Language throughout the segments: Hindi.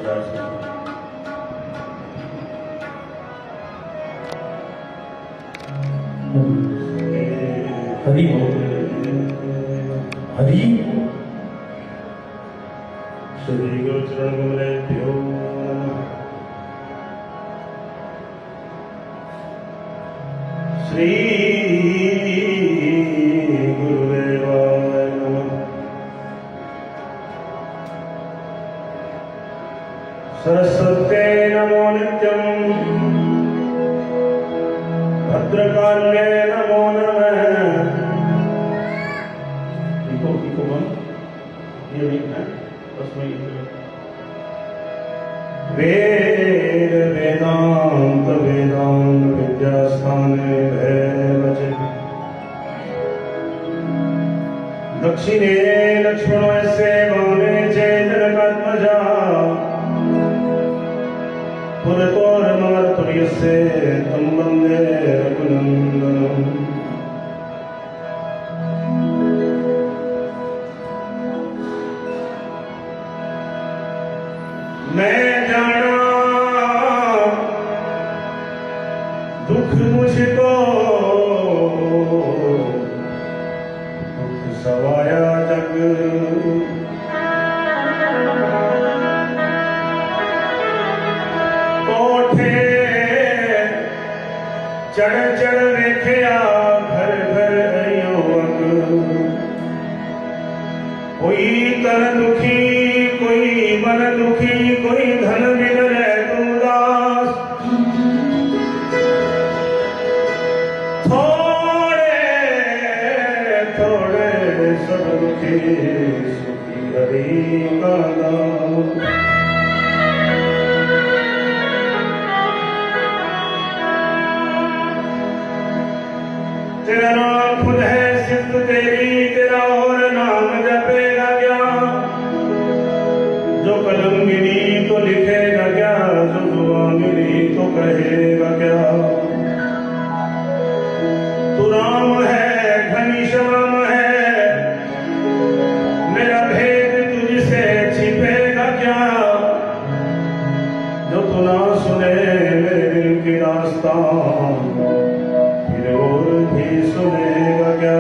हरि हरि श्री गुरु चरण कमलेभ्यो नमः। श्री गुरुदेवाय नमः। सरस्वते नमो नित्यं भद्रकाल्ये नमो नमः। इको बम ये भी है उसमें वेद वेदांत वेदांत विद्यास्थाने भैरवचे दक्षिणे लक्ष्मणस्य वामे च जनकात्मजा पुरतोरमार्तुर्यस्य तं वन्दे रघुनन्दनम्। मैं जाना दुख मुझको दुख सवाया जग कोठे चढ़ चढ़ वेख्या घर घर अयो अग कोई तन दुखी कोई मन दुखी कोई धन मिल रहे उदास थोड़े थोड़े सब दुखी सुखी हरि का नाम। तेरा नाम खुद है सिद्ध तेरी तेरा और नाम जपेगा क्या जो कलम मिली तो लिखेगा क्या जो दुआ मिली तो कहेगा क्या। तू राम है घनीश्याम है मेरा भेद तुझसे छिपेगा क्या जो तू ना सुने मेरे दिल की दास्तान फिर और भी सुनेगा क्या।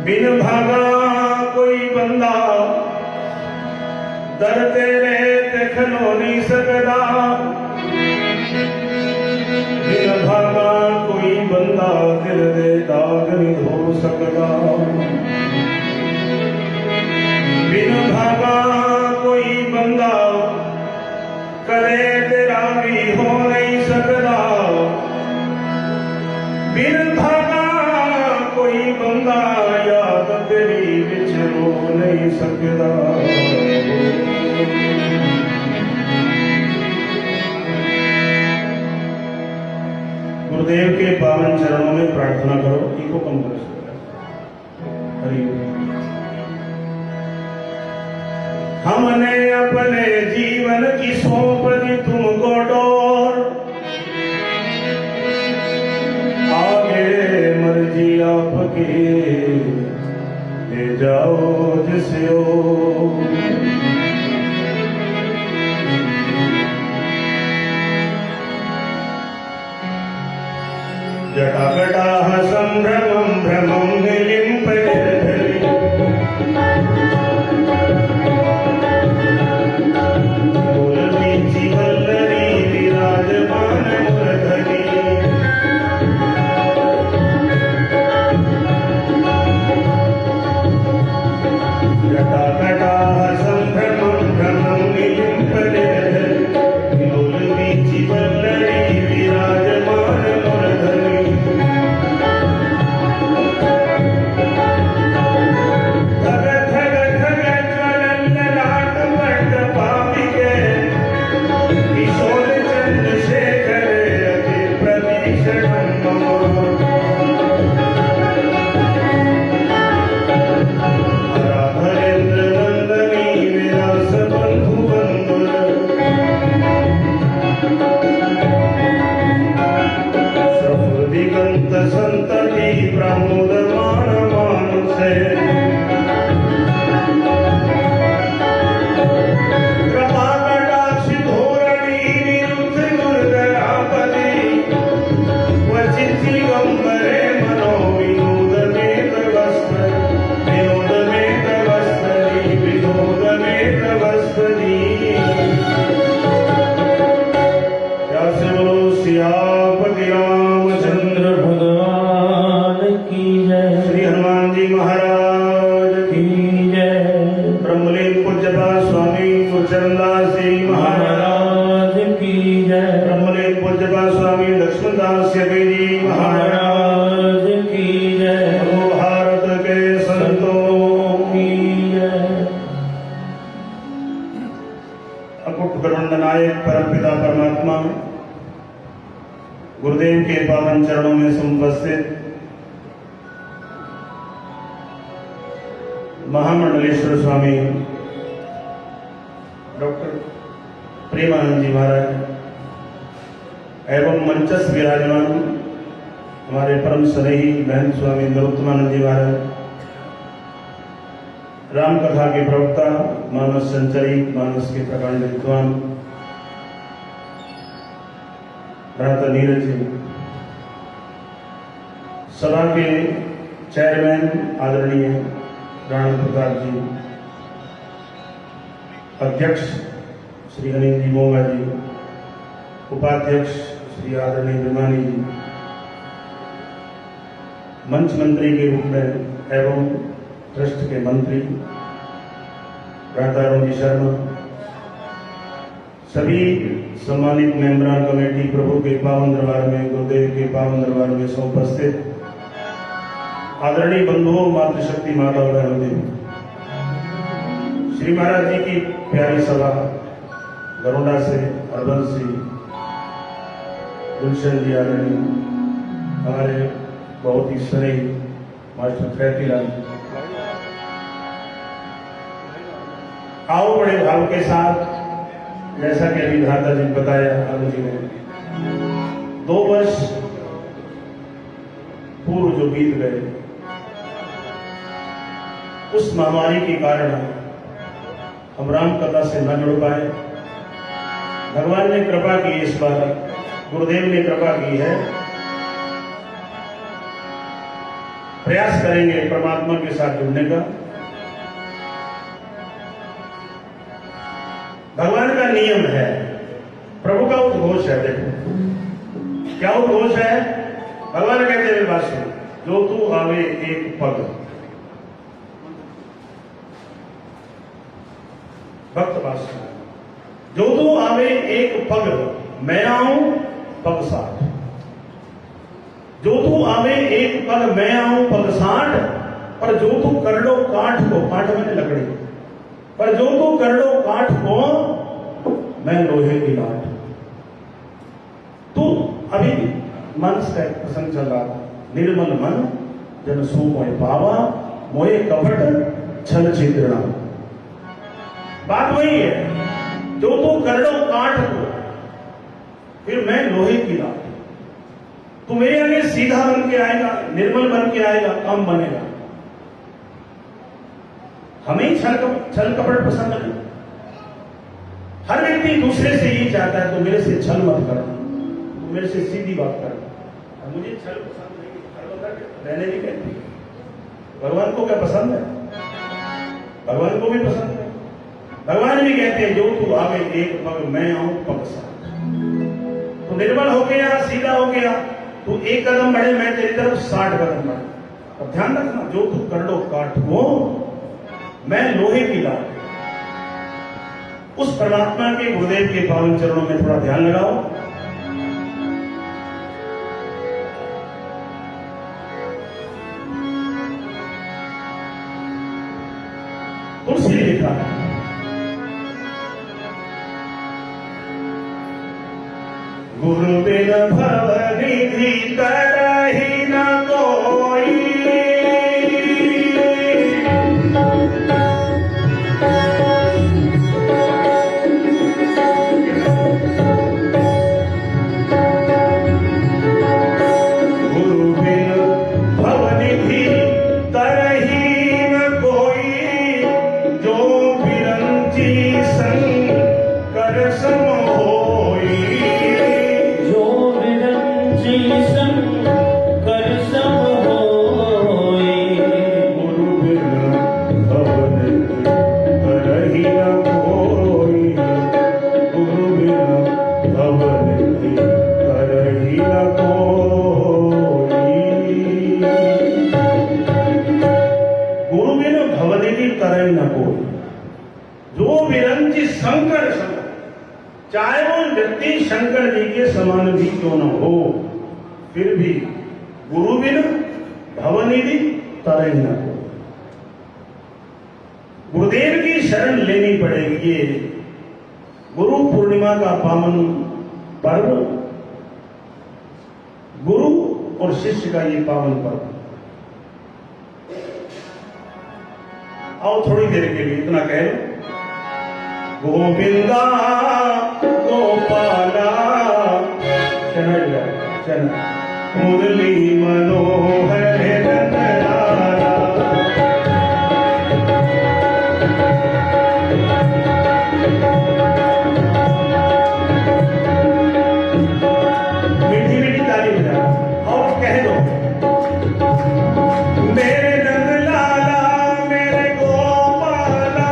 बिन भागा कोई बंदा दर तेरे ते खलो नहीं सकदा बिन भागा कोई बंदा दिल दे दाग नहीं धो सकदा बिन भागा कोई बंदा करे तेरा भी हो नहीं सकदा बिन भागा कोई बंदा याद तेरी विच रो नहीं सकदा। गुरुदेव के पावन चरणों में प्रार्थना करो। इको कम कर हरि। हमने अपने जीवन की सौंप दी तुमको डोर आगे मर्जी आपकी ले जाओ जिसे हो। जटाकटाह संभ्रमं भ्रमं निलिम्पयति मूलवीचि वल्लरी विराजमान मूर्धनि जटाकटाह संभ्रमं भ्रमं निलिम्पयति मूलवीचि वल्लरी विराजमान मूर्धनि काश्यप जी महाराज की जय। बोलो भारत के संतों की जय। अकुट ब्रह्मांड नायक परमपिता परमात्मा गुरुदेव के पावन चरणों में समुपस्थित महामंडलेश्वर स्वामी डॉक्टर प्रेमानंद जी महाराज एवं मंचस्थ विराजमान हमारे परम स्नेही महंत स्वामी नरोत्तमानंद जी महाराज, राम कथा के प्रवक्ता, मानस संचरी, मानस के प्रकांड विद्वान भ्राता नीरज जी, सभा के चेयरमैन आदरणीय राणा प्रताप जी, अध्यक्ष श्री अनिल जी मोंगा जी, उपाध्यक्ष श्री आदरणीय विमानी जी, मंच मंत्री के रूप में एवं ट्रस्ट के मंत्री भ्राता अरुण जी शर्मा, सभी सम्मानित मेंबरान कमेटी, प्रभु के पावन दरबार में, गुरुदेव के पावन दरबार में समुपस्थित आदरणीय बंधुओं, मातृशक्ति माता बहनों देवी, श्री महाराज जी की प्यारी सभा गरुड़ा से अरबन से गुलशन जी आदरणीय, हमारे बहुत ही स्नेही मास्टर फैतीलाल, आओ बड़े भाव के साथ, जैसा कि अभी भ्राता जी ने बताया, आनंद जी ने 2 वर्ष पूर्व जो बीत गए, उस महामारी के कारण हम राम कथा से न जुड़ पाए। भगवान ने कृपा की, इस बार गुरुदेव ने कृपा की है। प्रयास करेंगे परमात्मा के साथ जुड़ने का। भगवान का नियम है, प्रभु का उद्घोष है। देखो क्या उद्घोष है, भगवान कहते हैं बात सुन, जो तू आवे एक पग, भक्त बात सुन, जो तू आवे एक पग, मैं आऊं पग 60। जो तू आवे एक पग, मैं आऊं पग 60। पर जो तू कर लो काठ को, काठ मैंने लकड़ी, पर जो तू कर लो काठ को, मैं लोहे की लाट। तू अभी मानस का एक प्रसंग चल रहा था, निर्मल मन जन सो मोय पावा, मोये कपट छल छिद्रणा। बात वही है, जो तू कर लो काठ को, फिर मैं लोहे की लाट। तू मेरे आगे सीधा बन के आएगा, निर्मल बन के आएगा, काम बनेगा। हमें छल कपट पसंद नहीं। हर व्यक्ति दूसरे से यही चाहता है, तो मेरे से छल मत कर, तो मेरे से सीधी बात कर। मुझे छल पसंद नहीं, रहने नहीं कहती। भगवान को क्या पसंद है? भगवान को भी पसंद है। भगवान भी कहते हैं, जो तू आवे एक पग, मैं आऊं पग 60। तो निर्मल हो गया, सीधा हो गया, तू 1 कदम बढ़े, मैं तेरी तरफ 60 कदम बढ़े। अब ध्यान रखना, जो तू कर लो काठ को, मैं लोहे की लाट। उस परमात्मा के, गुरुदेव के पावन चरणों में थोड़ा ध्यान लगाओ। तुलसी लिखा है, गुरु बिन भव निधि तरहि न कोई, गुरु बिन भव निधि तरहि न कोई, जो बिरंची शंकर सम होई। जो विरंची शंकर सम, चाहे वो व्यक्ति शंकर जी के समान भी क्यों न हो, फिर भी गुरु बिन भवनिधि तरई न को। गुरुदेव की शरण लेनी पड़ेगी। ये गुरु पूर्णिमा का पावन पर्व, गुरु और शिष्य का ये पावन पर्व। आओ थोड़ी देर के लिए इतना कह लो, गोविंदा गोपाला चरण मुरली मनोहर नंदलाला। मीठी मीठी ताली बजा और कह दो, मेरे नंदलाला मेरे गोपाला,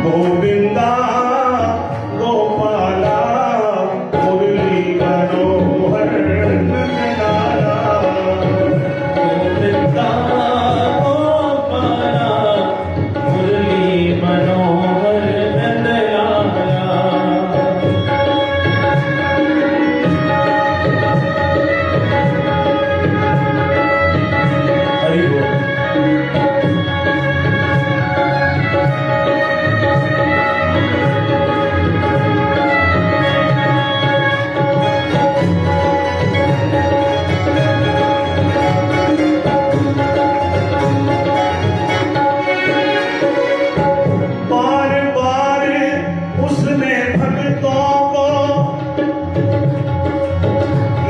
गोविंदा गोपाला मुरली मनोहर नंदलाला। गोविंदा गोपाला मुरली मनोहर नंदलाला। हरि बोल। बार बार उसने भक्तों को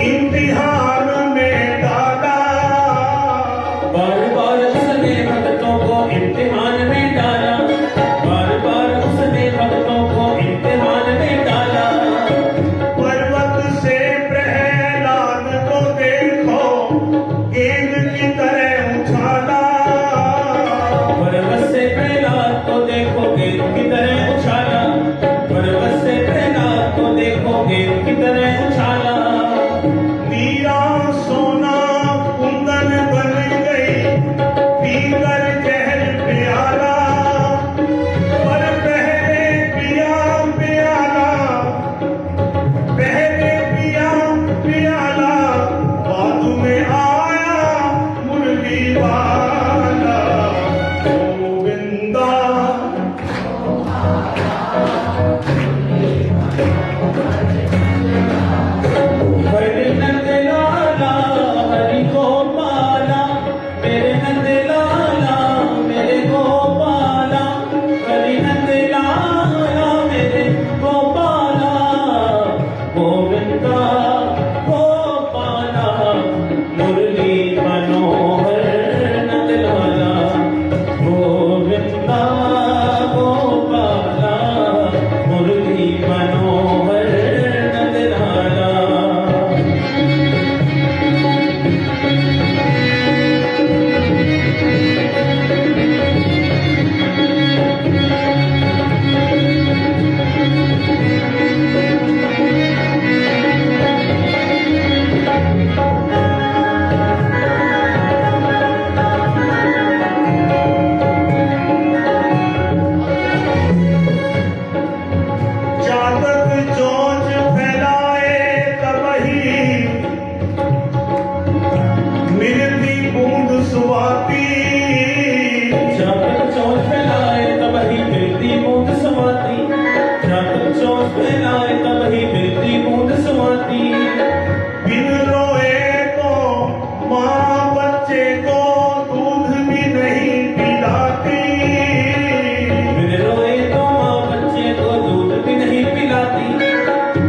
इम्तिहान में डाला, बार बार उसने भक्तों को इम्तिहान में डाला, बार बार उसने भक्तों को इम्तिहान में डाला। पर्वत से प्रहलाद को देखो गेंद की तरह उछाला, पर्वत से प्रहलाद को देखो गेंद की तरह उछाला, पर्वत से प्रहलाद को देखो गेंद की तरह उछाला। मीरा सोना कुंदन बन गई पीकर जहर प्याला, पर पहले पिया प्याला, पहले पिया प्याला, बाद में आया मुरली वाला। गोविंदा हरि नंदलाला हरि गोपाला, मेरे नंदलाला मेरे गोपाला, हरि नंदलाला मेरे गोपाला। गोविंदा गोपाला मुरली मनोहर नंदलाला। गोविंदा गोपाला मुरली मनोहर नंदलाला। जातक चोंच फैलाए तबही मिलती बूंद सुवाती, जातक चोंच फैलाए तब ही मिलती बूंद समाती, जातक चोंच फैलाए तब ही मिलती बूंद समाती। बिन रोए तो माँ बच्चे को दूध भी नहीं पिलाती, बिन रोए तो माँ बच्चे को दूध भी नहीं पिलाती,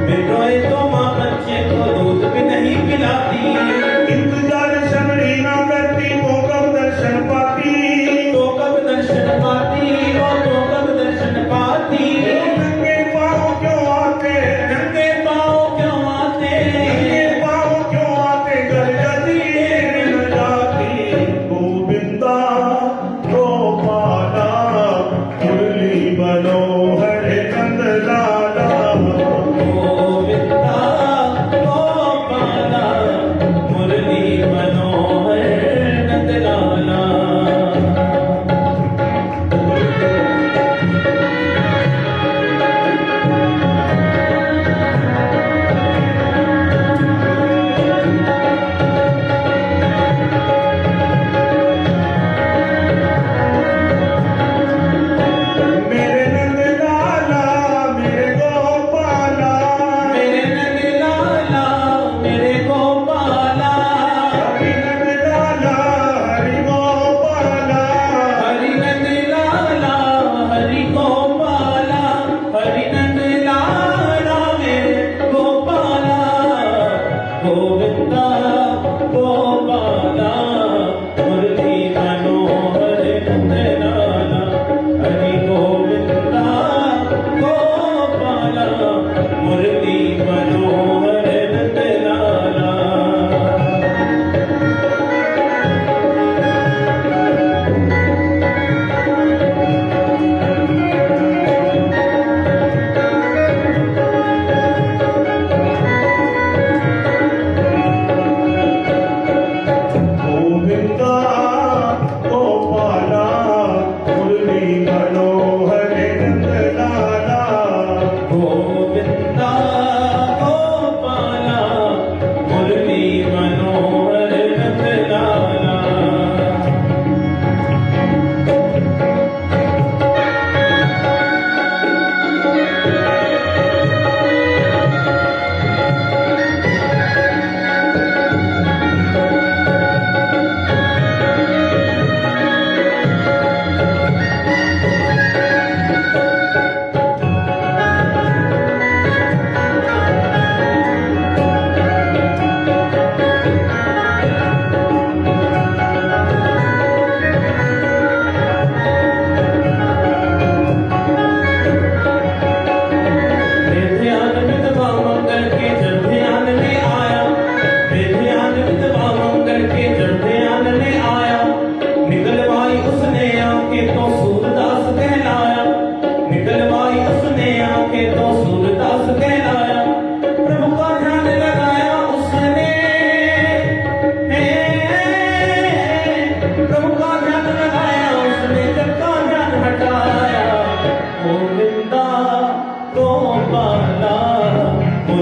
बिन रोए तो माँ बच्चे को दूध भी नहीं पिलाती। इंतजार शबरी ना करती वो कब दर्शन पाती, तो कब दर्शन पाती, वो तो कब दर्शन पाती। नंगे पाँव क्यों आते, नंगे पाँव क्यों आते, नंगे पाँव क्यों आते, घर जाती न जाती। गोविंदा गोपाला मुरली मनोहर नंदलाला। गोविंदा गोपाला मुरली मनोहर नंदलाला।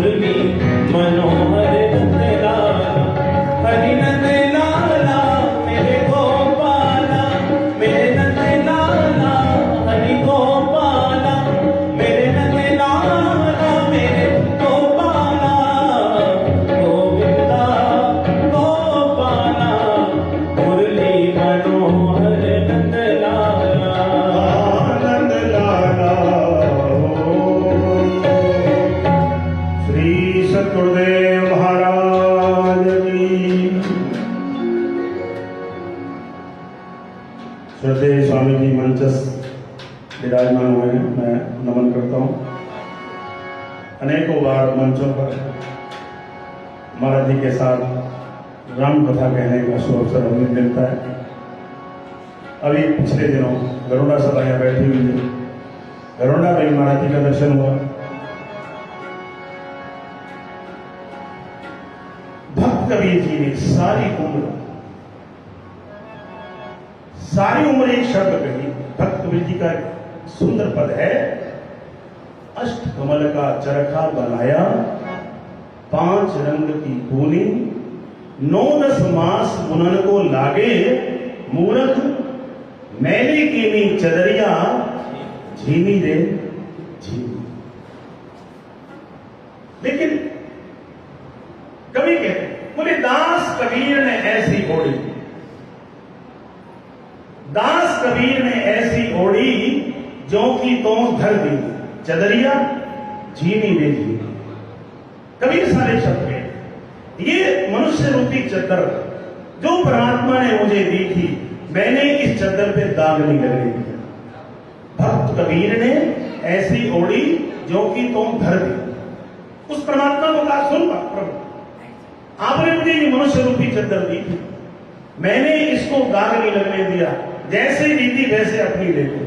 मुरली मनोहर नंदलाला, हरि नंदलाला मेरे गोपाला, मेरे नंदलाला हरि गोपाला, मेरे नंदलाला मेरे गोपाला, गोविंदा गोपाला, मुरली मनोहर नंदलाला। आनंद लाला श्री सतगुरुदेव महाराज की। श्रद्धेय स्वामी जी मंचस्थ विराजमान हुए हैं, मैं नमन करता हूँ। अनेकों बार मंचों पर महाराज जी के साथ राम कथा कहने का सुअवसर हमें मिलता है। अभी पिछले दिनों गरुड़ा सभा यहाँ बैठी हुई है, गरुड़ा में महाराज जी का दर्शन हुआ। भक्त कबीर जी ने सारी उम्र एक शब्द कही। भक्त कबीर जी का एक सुंदर पद है, अष्ट कमल का चरखा बनाया, 5 रंग की पूनी, 9-10 मास बुनन को लागे, मूरख मैली कीनी चदरिया, झीनी रे झीनी। लेकिन कवि कहते बोले दास कबीर ने ऐसी ओढ़ी, दास कबीर ने ऐसी ओढ़ी, जो की तो धर दी चदरिया, झीनी रे झीनी। कबीर सारे शब्द कहते, ये मनुष्य रूपी चद्दर जो परमात्मा ने मुझे दी थी, मैंने इस चद्दर पे दाग नहीं लगने दिया। भक्त कबीर ने ऐसी ओढ़ी जो कि तुम धर दी। उस परमात्मा को कहा, सुन प्रभु, आपने मुझे ये मनुष्य रूपी चद्दर दी थी, मैंने इसको दाग नहीं लगने दिया, जैसे दी थी वैसे अपनी ले लो।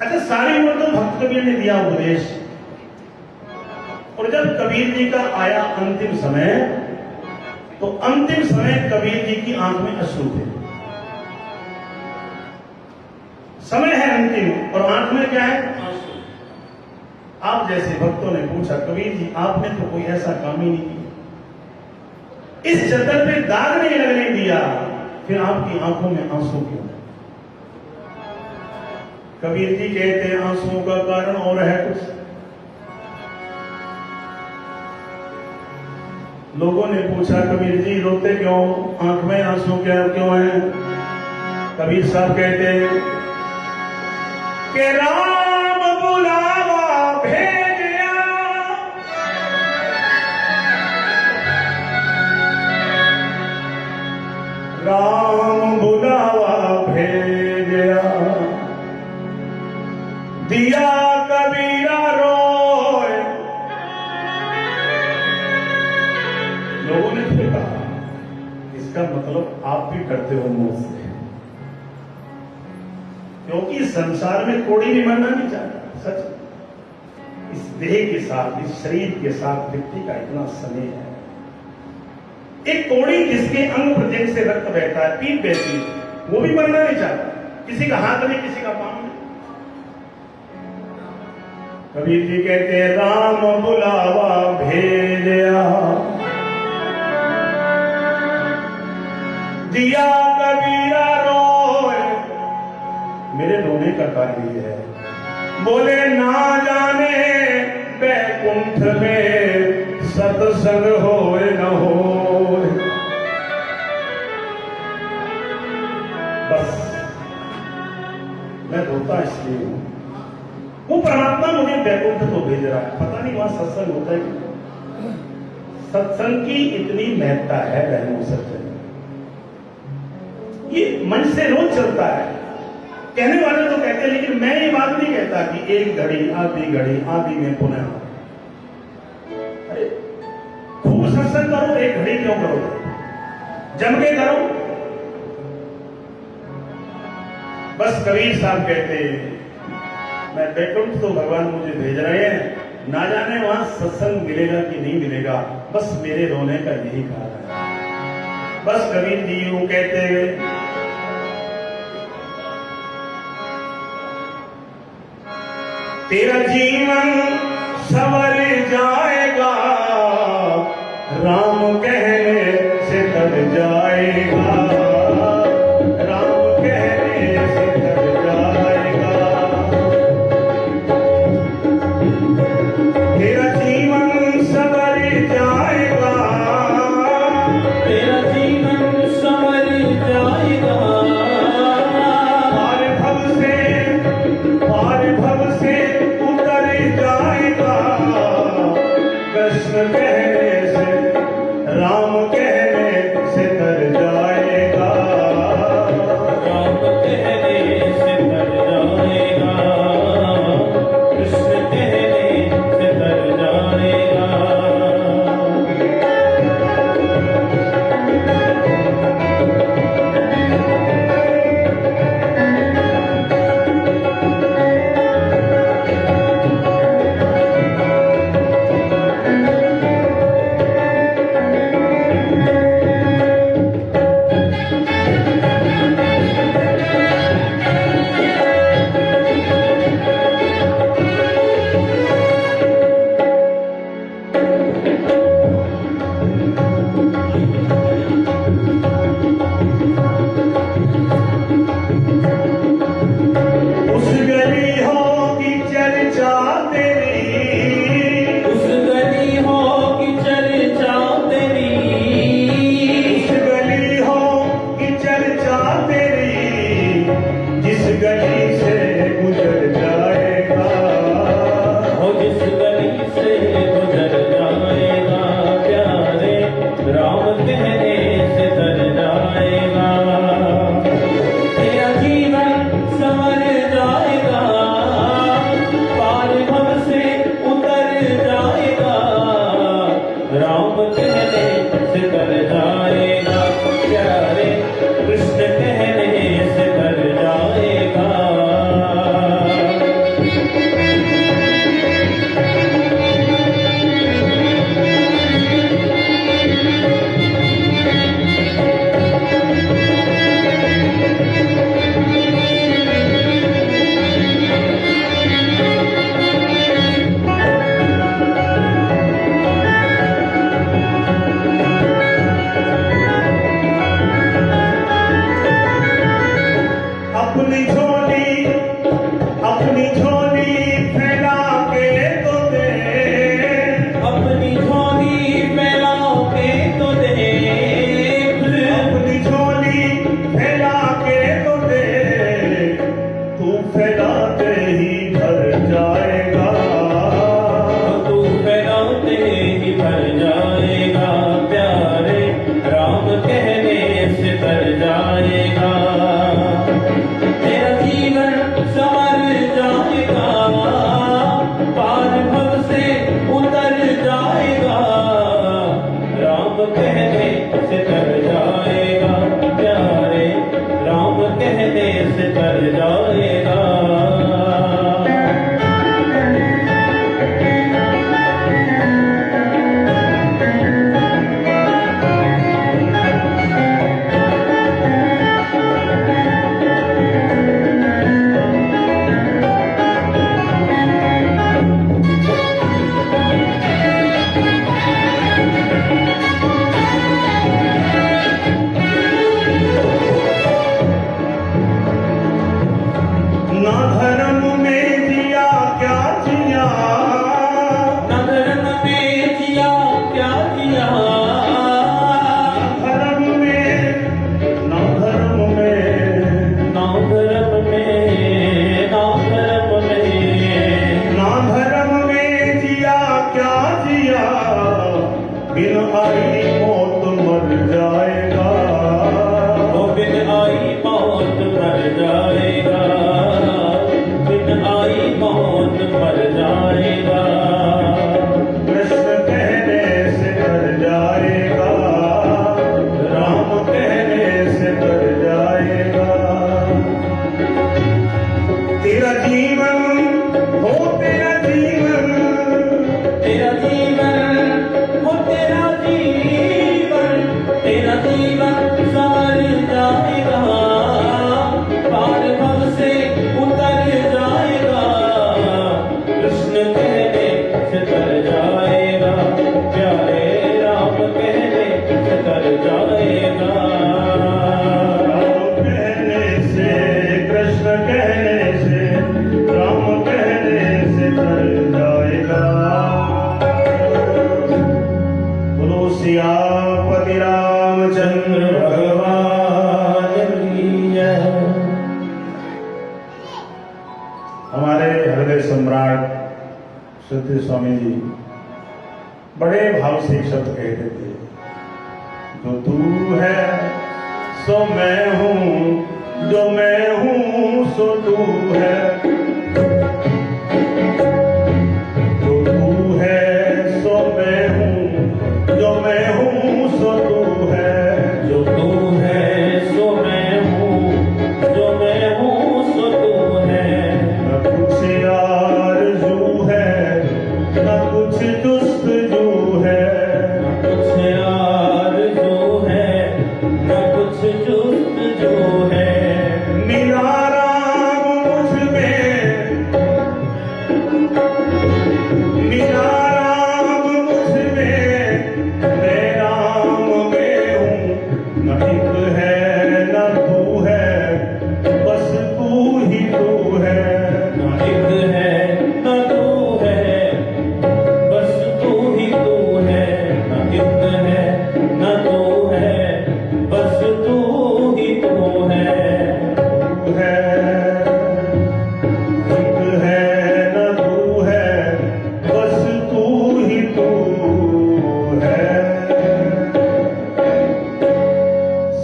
अच्छा, सारी उम्र तो भक्त कबीर ने दिया उपदेश, और जब कबीर जी का आया अंतिम समय, तो अंतिम समय कबीर जी की आंख में अश्रु थे। समय है अंतिम और आंख में क्या है? आंसू। आप जैसे भक्तों ने पूछा, कबीर जी आपने तो कोई ऐसा काम ही नहीं किया, इस चद्दर पे दाग नहीं लगने दिया, फिर आपकी आंखों में आंसू क्यों? कबीर जी कहते हैं आंसुओं का कारण और है कुछ। लोगों ने पूछा, कबीर जी रोते क्यों, आंख में आंसू क्यों है? कबीर साहब कहते हैं कि राम बुलावा भेजा, राम बुलावा भेजा, दिया कबीरा रोए। लोगों ने फिर कहा, इसका मतलब आप भी करते हो मुझसे, क्योंकि संसार में कोड़ी भी मरना नहीं चाहता। सच, इस देह के साथ, इस शरीर के साथ व्यक्ति का इतना स्नेह है। एक कोड़ी जिसके अंग प्रत्यंग से रक्त बहता है, पीप बहती है, वो भी मरना नहीं चाहता। किसी का हाथ नहीं, किसी का पांव नहीं। कबीर जी कहते हैं राम बुलावा भेजा, दिया कबीरा रोए। मेरे रोने का कारण ये है, बोले ना जाने बैकुंठ में सत्संग होए न होए। बस मैं रोता इसलिए हूं, वो परमात्मा मुझे बैकुंठ तो भेज रहा है, पता नहीं वहां सत्संग होता है कि सत्संग की इतनी महत्ता है बहनों सज्जन। ये मन से रोज चलता है, कहने वाले तो कहते हैं, लेकिन मैं ये बात नहीं कहता कि एक घड़ी आधी में पुनः। अरे खूब सत्संग करो, एक घड़ी क्यों करो, जम के करो। बस कबीर साहब कहते मैं बैकुंठ तो भगवान मुझे भेज रहे हैं, ना जाने वहां सत्संग मिलेगा कि नहीं मिलेगा, बस मेरे रोने का यही कारण है। बस कबीर जी यूं कहते हुए तेरा जीवन संवर जाएगा, राम कहने से तर जाएगा, राम कहने से तर जाएगा। तेरा जीवन संवर जाएगा, तेरा जीवन संवर जाएगा, पार भव से उतर जाएगा। कृष्ण कहने से, राम कहने से तर जाएगा, राम कहने से तर जाएगा, कृष्ण कहने से तर जाएगा। उस गली हो की चर्चा तेरी, उस गली हो की चर्चा तेरी, उस गली हो की चर्चा तेरी, जिस गली से गुजर जाएगा, हो जिस गली से गुजर जाएगा, प्यारे राम कहने से तर जाएगा। तेरा जीवन संवर जाएगा, पार भव से उतर जाएगा, राम कहने से तर जाएगा, प्यारे कृष्ण कहने से तर जाएगा। अपनी झोली फैला के तो दे, अपनी झोली फैला के तो देख, अपनी झोली फैला के तो दे, तू फैलाते ही भर जाएगा, तू फैलाते ही भर जाएगा, प्यारे राम कहने से तर जाएगा। तेरा जीवन संवर जाएगा, पार भव से उतर जाएगा, राम कहने से तर जाएगा, प्यारे राम कहने से तर जाएगा। ना धर्म में जिया क्या जिया, न धर्म में जिया क्या जिया, धर्म में, ना धर्म में, ना धर्म में, ना धर्म में, ना धर्म में जिया क्या जिया, बिन आई मौत मर जाएगा, वो बिन आई मौत मर जाएगा, बिन आई मौत मर जाएगा। कृष्ण कहने से तर जाएगा, राम कहने से तर जाएगा। तेरा जीवन हो, तेरा जीवन, तेरा जीवन हो, तेरा जीवन, तेरा जीवन संवर जाएगा, पार भव से उतर जाएगा, कृष्ण कहने से हमारे हृदय सम्राट सत्य स्वामी जी बड़े भाव से एक शब्द कहते थे, जो तू है सो मैं हूं, जो मैं हूं सो तू है, जो तू है सो मैं हूं, जो मैं हूं सो तू है, जो तू है सो मैं हूँ, जो मैं हूँ सो तू है। न कुछ आरज़ू है, न कुछ जुस्तजू है, न कुछ आरज़ू है, न कुछ जुस्तजू है। निराराम मुझ में, निराराम मुझ में, मैं राम में हूँ, न एक है न तू है, बस तू ही तू है। न एक है न तू है, बस तू ही तू है। न एक है न तू है, बस तू ही तू है। तू है, एक है न तू है, बस तू ही तू है।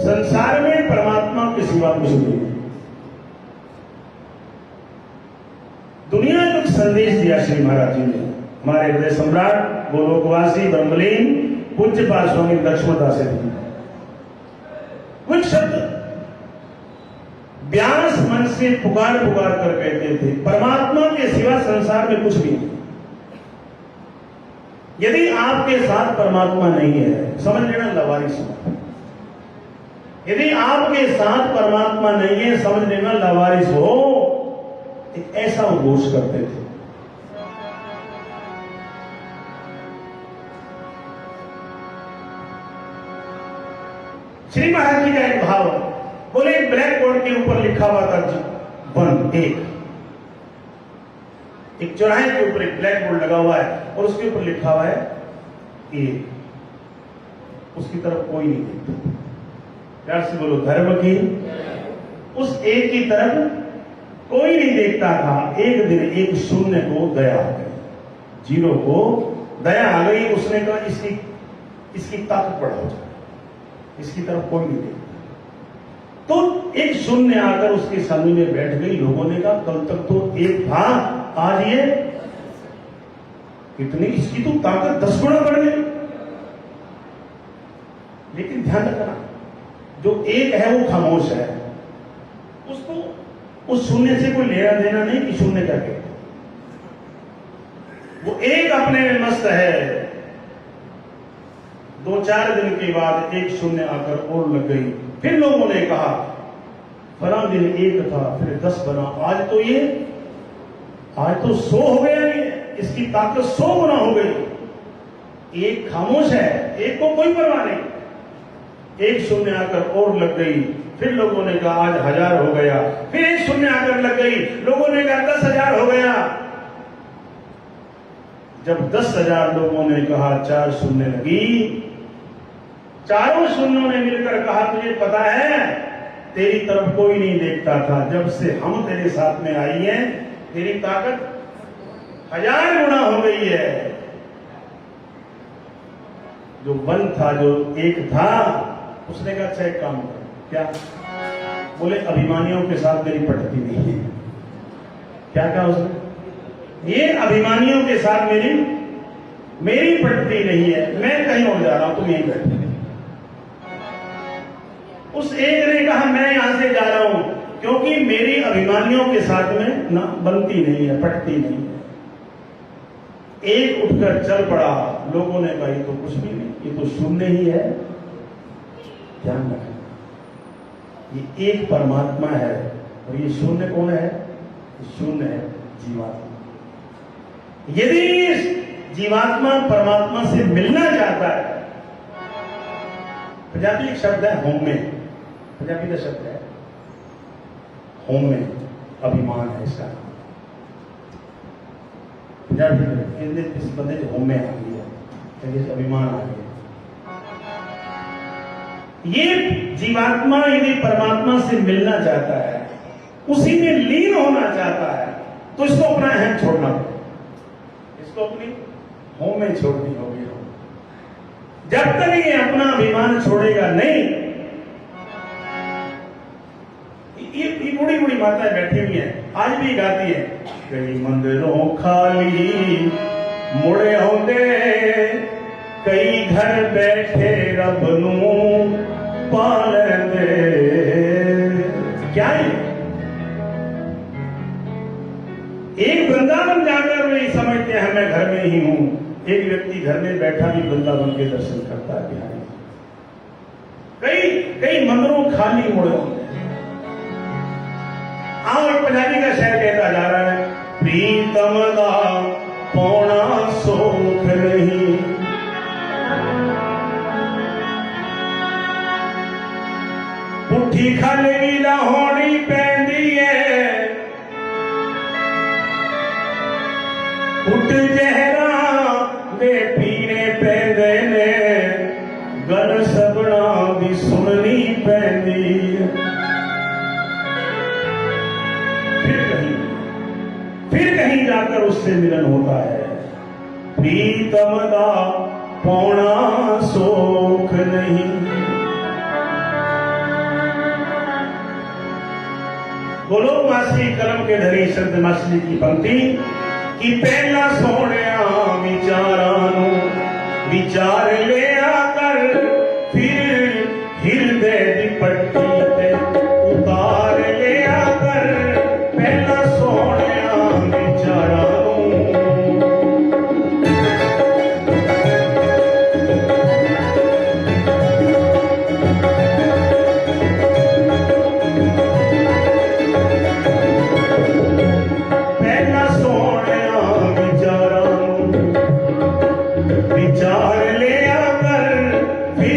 संसार में परमात्मा के सिवा कुछ नहीं है। दुनिया को एक संदेश दिया श्री महाराज जी ने, हमारे हृदय सम्राट गोलोकवासी ब्रह्मलीन पूज्यपाद स्वामी लक्ष्मणदास जी। वो एक शब्द व्यास मन से पुकार पुकार कर कहते थे, परमात्मा के सिवा संसार में कुछ भी नहीं। यदि आपके साथ परमात्मा नहीं है, समझ लेना लावारिस हो। यदि आपके साथ परमात्मा नहीं है, समझ लेना लावारिस हो। एक ऐसा उद्घोष करते थे। श्री महाराज जी का एक भाव, बोले ब्लैक बोर्ड के ऊपर लिखा हुआ था वन एक चौराहे के ऊपर एक ब्लैक बोर्ड लगा हुआ है और उसके ऊपर लिखा हुआ है एक, उसकी तरफ कोई नहीं देखता। प्यार से बोलो धर्म की, उस एक की तरफ कोई नहीं देखता था। एक दिन एक शून्य को दया आ गई, जीरो को दया आ गई। उसने कहा इसकी ताकत बढ़ाओ, इसकी तरफ कोई नहीं देखता। तो एक शून्य आकर उसके सामने में बैठ गई। लोगों ने कहा कल तक तो एक था, आज ये इतनी, इसकी तो ताकत 10 गुना बढ़ गई। लेकिन ध्यान रखना, जो एक है वो खामोश है, उसको उस शून्य से कोई लेना देना नहीं कि शून्य क्या कहता। वो एक अपने में मस्त है। 2-4 दिन के बाद एक शून्य आकर और लग गई। फिर लोगों ने कहा फला दिन एक था, फिर 10 बना, आज तो 100 हो गया। ये इसकी ताकत 100 गुना हो गई। एक खामोश है, एक को कोई परवाह नहीं। एक शून्य आकर और लग गई। फिर लोगों ने कहा आज 1000 हो गया। फिर एक शून्य आकर लग गई। लोगों ने कहा 10,000 हो गया। जब 10,000 लोगों ने कहा 4 शून्य लगी। चारों शून्यों ने मिलकर कहा तुझे पता है तेरी तरफ कोई नहीं देखता था, जब से हम तेरे साथ में आई हैं तेरी ताकत 1000 गुना हो गई है। जो वन था, जो एक था, उसने कहा अच्छा एक काम कर, क्या? बोले अभिमानियों के साथ मेरी पटती नहीं है। क्या कहा उसने? ये अभिमानियों के साथ मेरी पटती नहीं है, मैं कहीं और जा रहा हूं, तुम यहीं बैठे। उस एक ने कहा मैं यहां से जा रहा हूं क्योंकि मेरी अभिमानियों के साथ में ना बनती नहीं है, पटती नहीं है। एक उठकर चल पड़ा। लोगों ने कहा ये तो कुछ भी नहीं, ये तो शून्य ही है। ध्यान रखना, ये एक परमात्मा है और ये शून्य कौन है? शून्य है जीवात्मा। यदि जीवात्मा परमात्मा से मिलना चाहता है, पंजाबी एक शब्द है होम में, पंजाबी का शब्द है होम में, अभिमान है इसका नाम। पंजाबी में इस बंदे जो होम में आ गया, अभिमान आ गया। ये जीवात्मा यदि परमात्मा से मिलना चाहता है, उसी में लीन होना चाहता है, तो इसको अपना अहम छोड़ना पड़ेगा, इसको अपनी होमें छोड़नी होगी। जब तक ये अपना अभिमान छोड़ेगा नहीं, ये बूढ़ी बूढ़ी माताएं बैठी हुई हैं, आज भी गाती है, कई मंदिरों खाली मुड़े आउंदे, कई घर बैठे रब नू पालदे। क्या है? एक वृंदावन जाकर वे समझते हैं मैं घर में ही हूं, एक व्यक्ति घर में बैठा भी वृंदावन के दर्शन करता है बिहारी। कई मंदिरों खाली मुड़े होंगे। और पंजाबी का शेर कहता जा रहा है, प्रीतम दा पौना सोख नहीं, पुठी खल भी ना होनी पैंदी है, पुट जहरा दे पीने पैंदे ने, गल सबना दी सुननी पैंदी है। फिर कहीं जाकर उससे मिलन होता है। प्रीतम दा पौना सोख नहीं। गोलोक मासी कलम के धनी शब्द मासी की पंक्ति कि पहला सोहणिया विचारां नू विचार लिया कर, फिर हिरदे दी पट्टी ते उतार लिया कर, पहला सोहणिया विचारां विचार लिया कर, फिर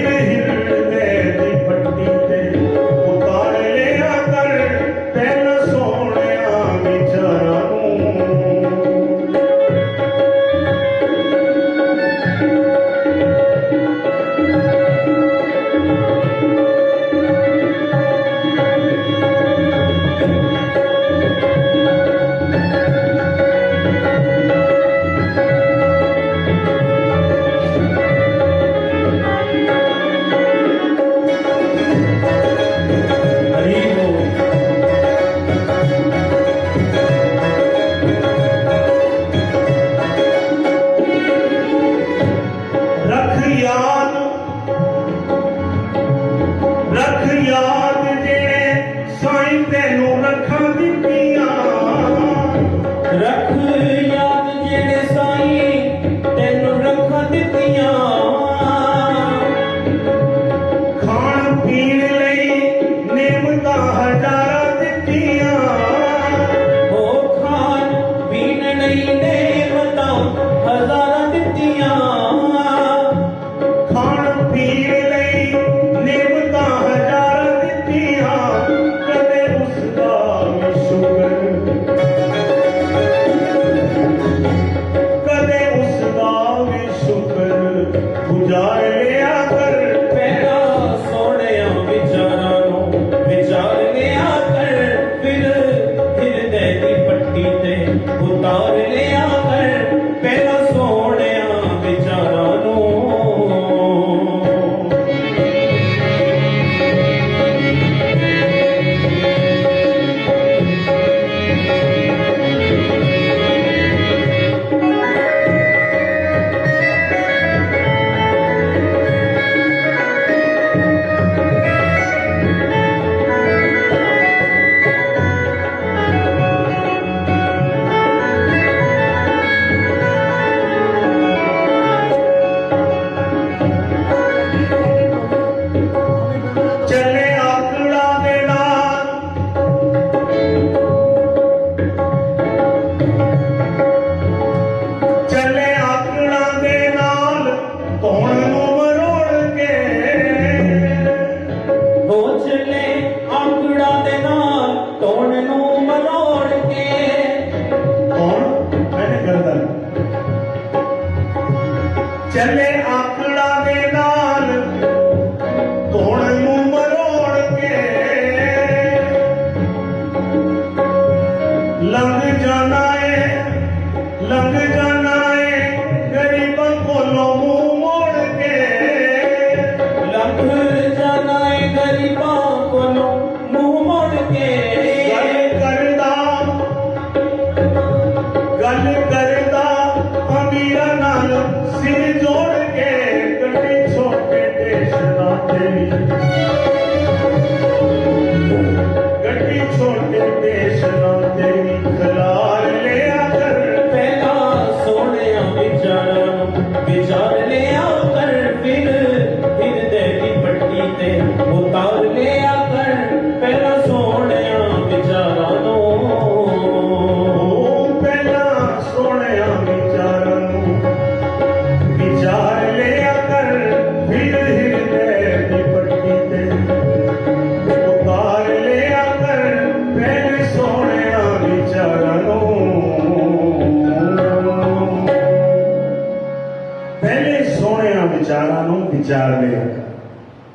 चार लिया।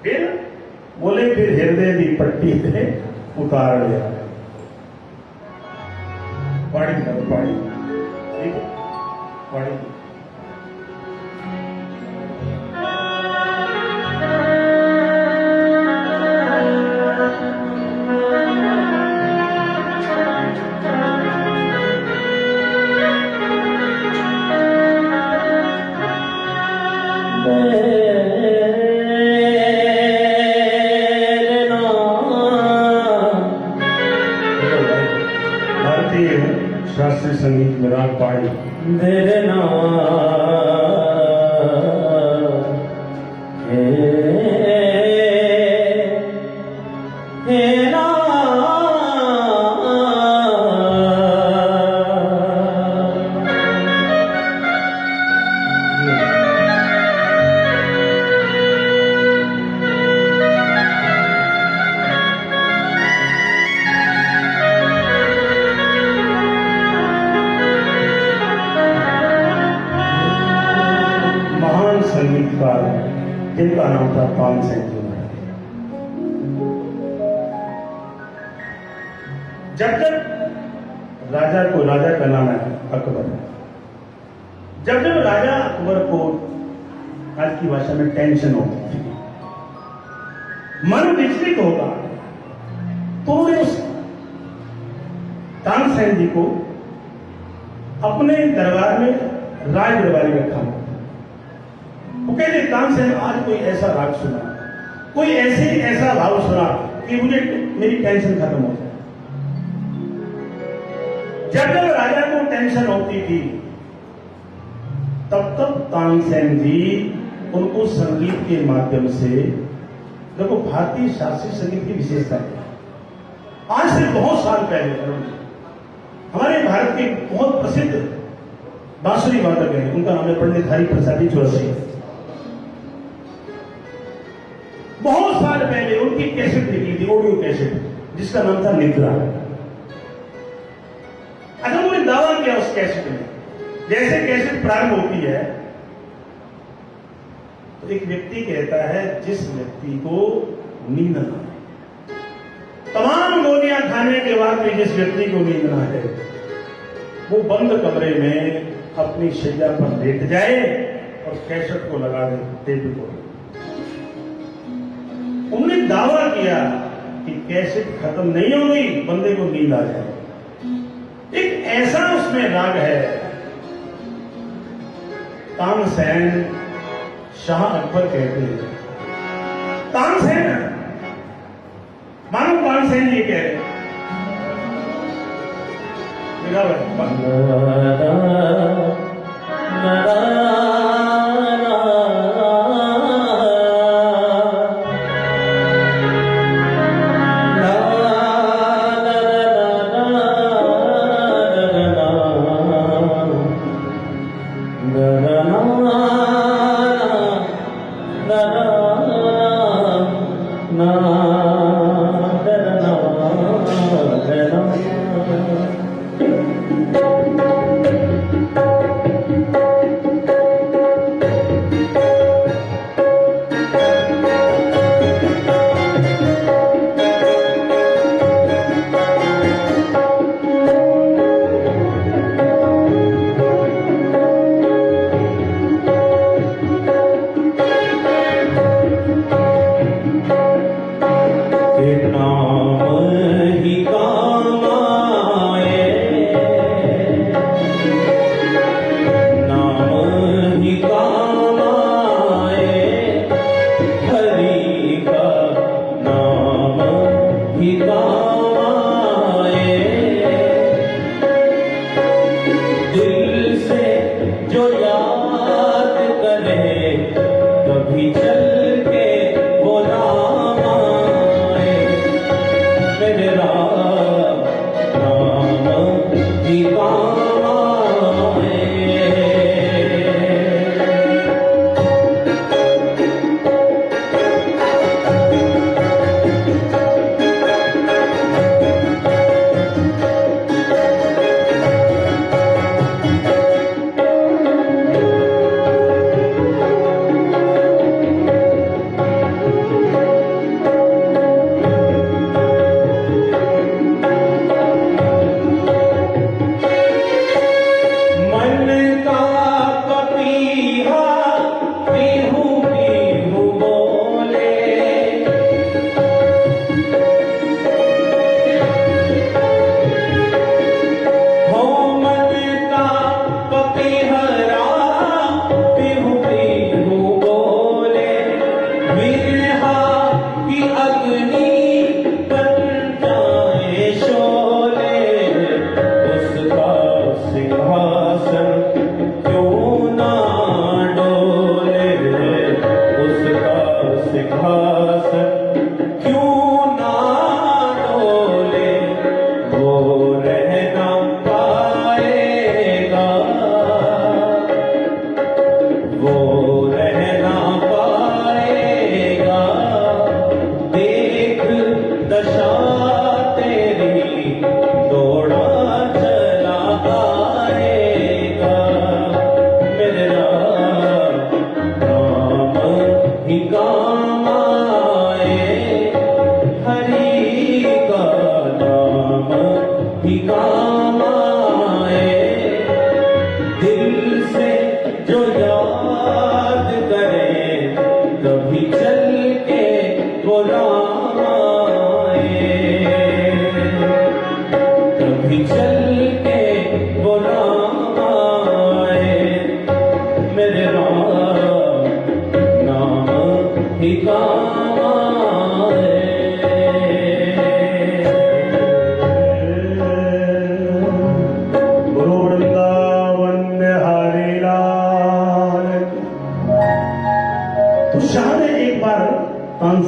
फिर बोले फिर हृदय की पट्टी से उतार लिया। पाड़ी करो पाड़ी, ठीक है पाड़ी। भारतीय शास्त्रीय संगीत में राग पाड़ी। देना हे ना महान संगीतकार जिनका नाम था तानसेन जी महाराज। जब जब राजा को, राजा का नाम है अकबर, जब जब राजा अकबर को आज की भाषा में टेंशन होती थी, मन विचलित होता, तो उन्होंने उस तानसेन जी को अपने दरबार में राज दरबारी रखा। वो कहते तानसेन आज कोई ऐसा राग सुना, कोई ऐसा भाव सुना कि मुझे मेरी टेंशन खत्म हो जाए। जब जब राजा को टेंशन होती थी तब तब तानसेन जी उनको संगीत के माध्यम से, देखो भारतीय शास्त्रीय संगीत की विशेषता है, आज से बहुत साल पहले हमारे भारत के बहुत प्रसिद्ध बांसुरी वादक हैं, उनका नाम है पंडित हरि प्रसाद जी चौरसिया। बहुत साल पहले उनकी कैसेट निकली थी, ऑडियो कैसेट, जिसका नाम था निद्रा। अच्छा, उन्होंने दावा किया उस कैसेट में, जैसे कैसेट प्रारंभ होती है तो एक व्यक्ति कहता है जिस व्यक्ति को नींद ना आए, तमाम गोलियां खाने के बाद भी जिस व्यक्ति को नींद ना आए, वो बंद कमरे में अपनी शैया पर लेट जाए और कैसेट को लगा दे, टेप को। उन्होंने दावा किया कि कैसेट खत्म नहीं हो गई, बंदे को नींद आ जाए। एक ऐसा उसमें राग है, तानसेन शाह अकबर कहते हैं। तानसेन मानो तानसेन जी कह रहे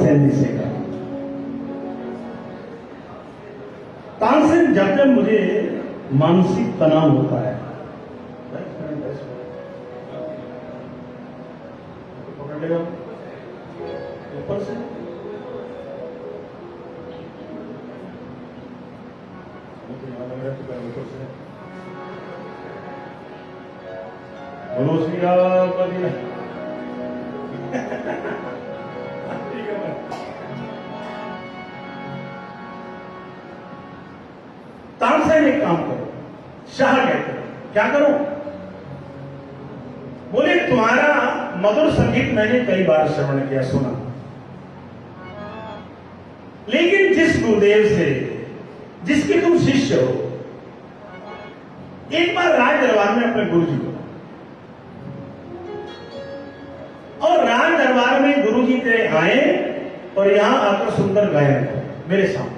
तानसेन जी से कहा। तानसेन, जब जब मुझे मानसिक तनाव होता है, पकड़ लेगा ऊपर से, बोलो श्री राम जी। तानसेन एक काम करो, शाह कहते हैं, क्या करो? बोले तुम्हारा मधुर संगीत मैंने कई बार श्रवण किया, सुना, लेकिन जिस गुरुदेव से, जिसके तुम शिष्य हो, एक बार राज दरबार में अपने गुरु जी को, और राज दरबार में गुरु जी तेरे आए और यहां आकर सुंदर गायन मेरे सामने।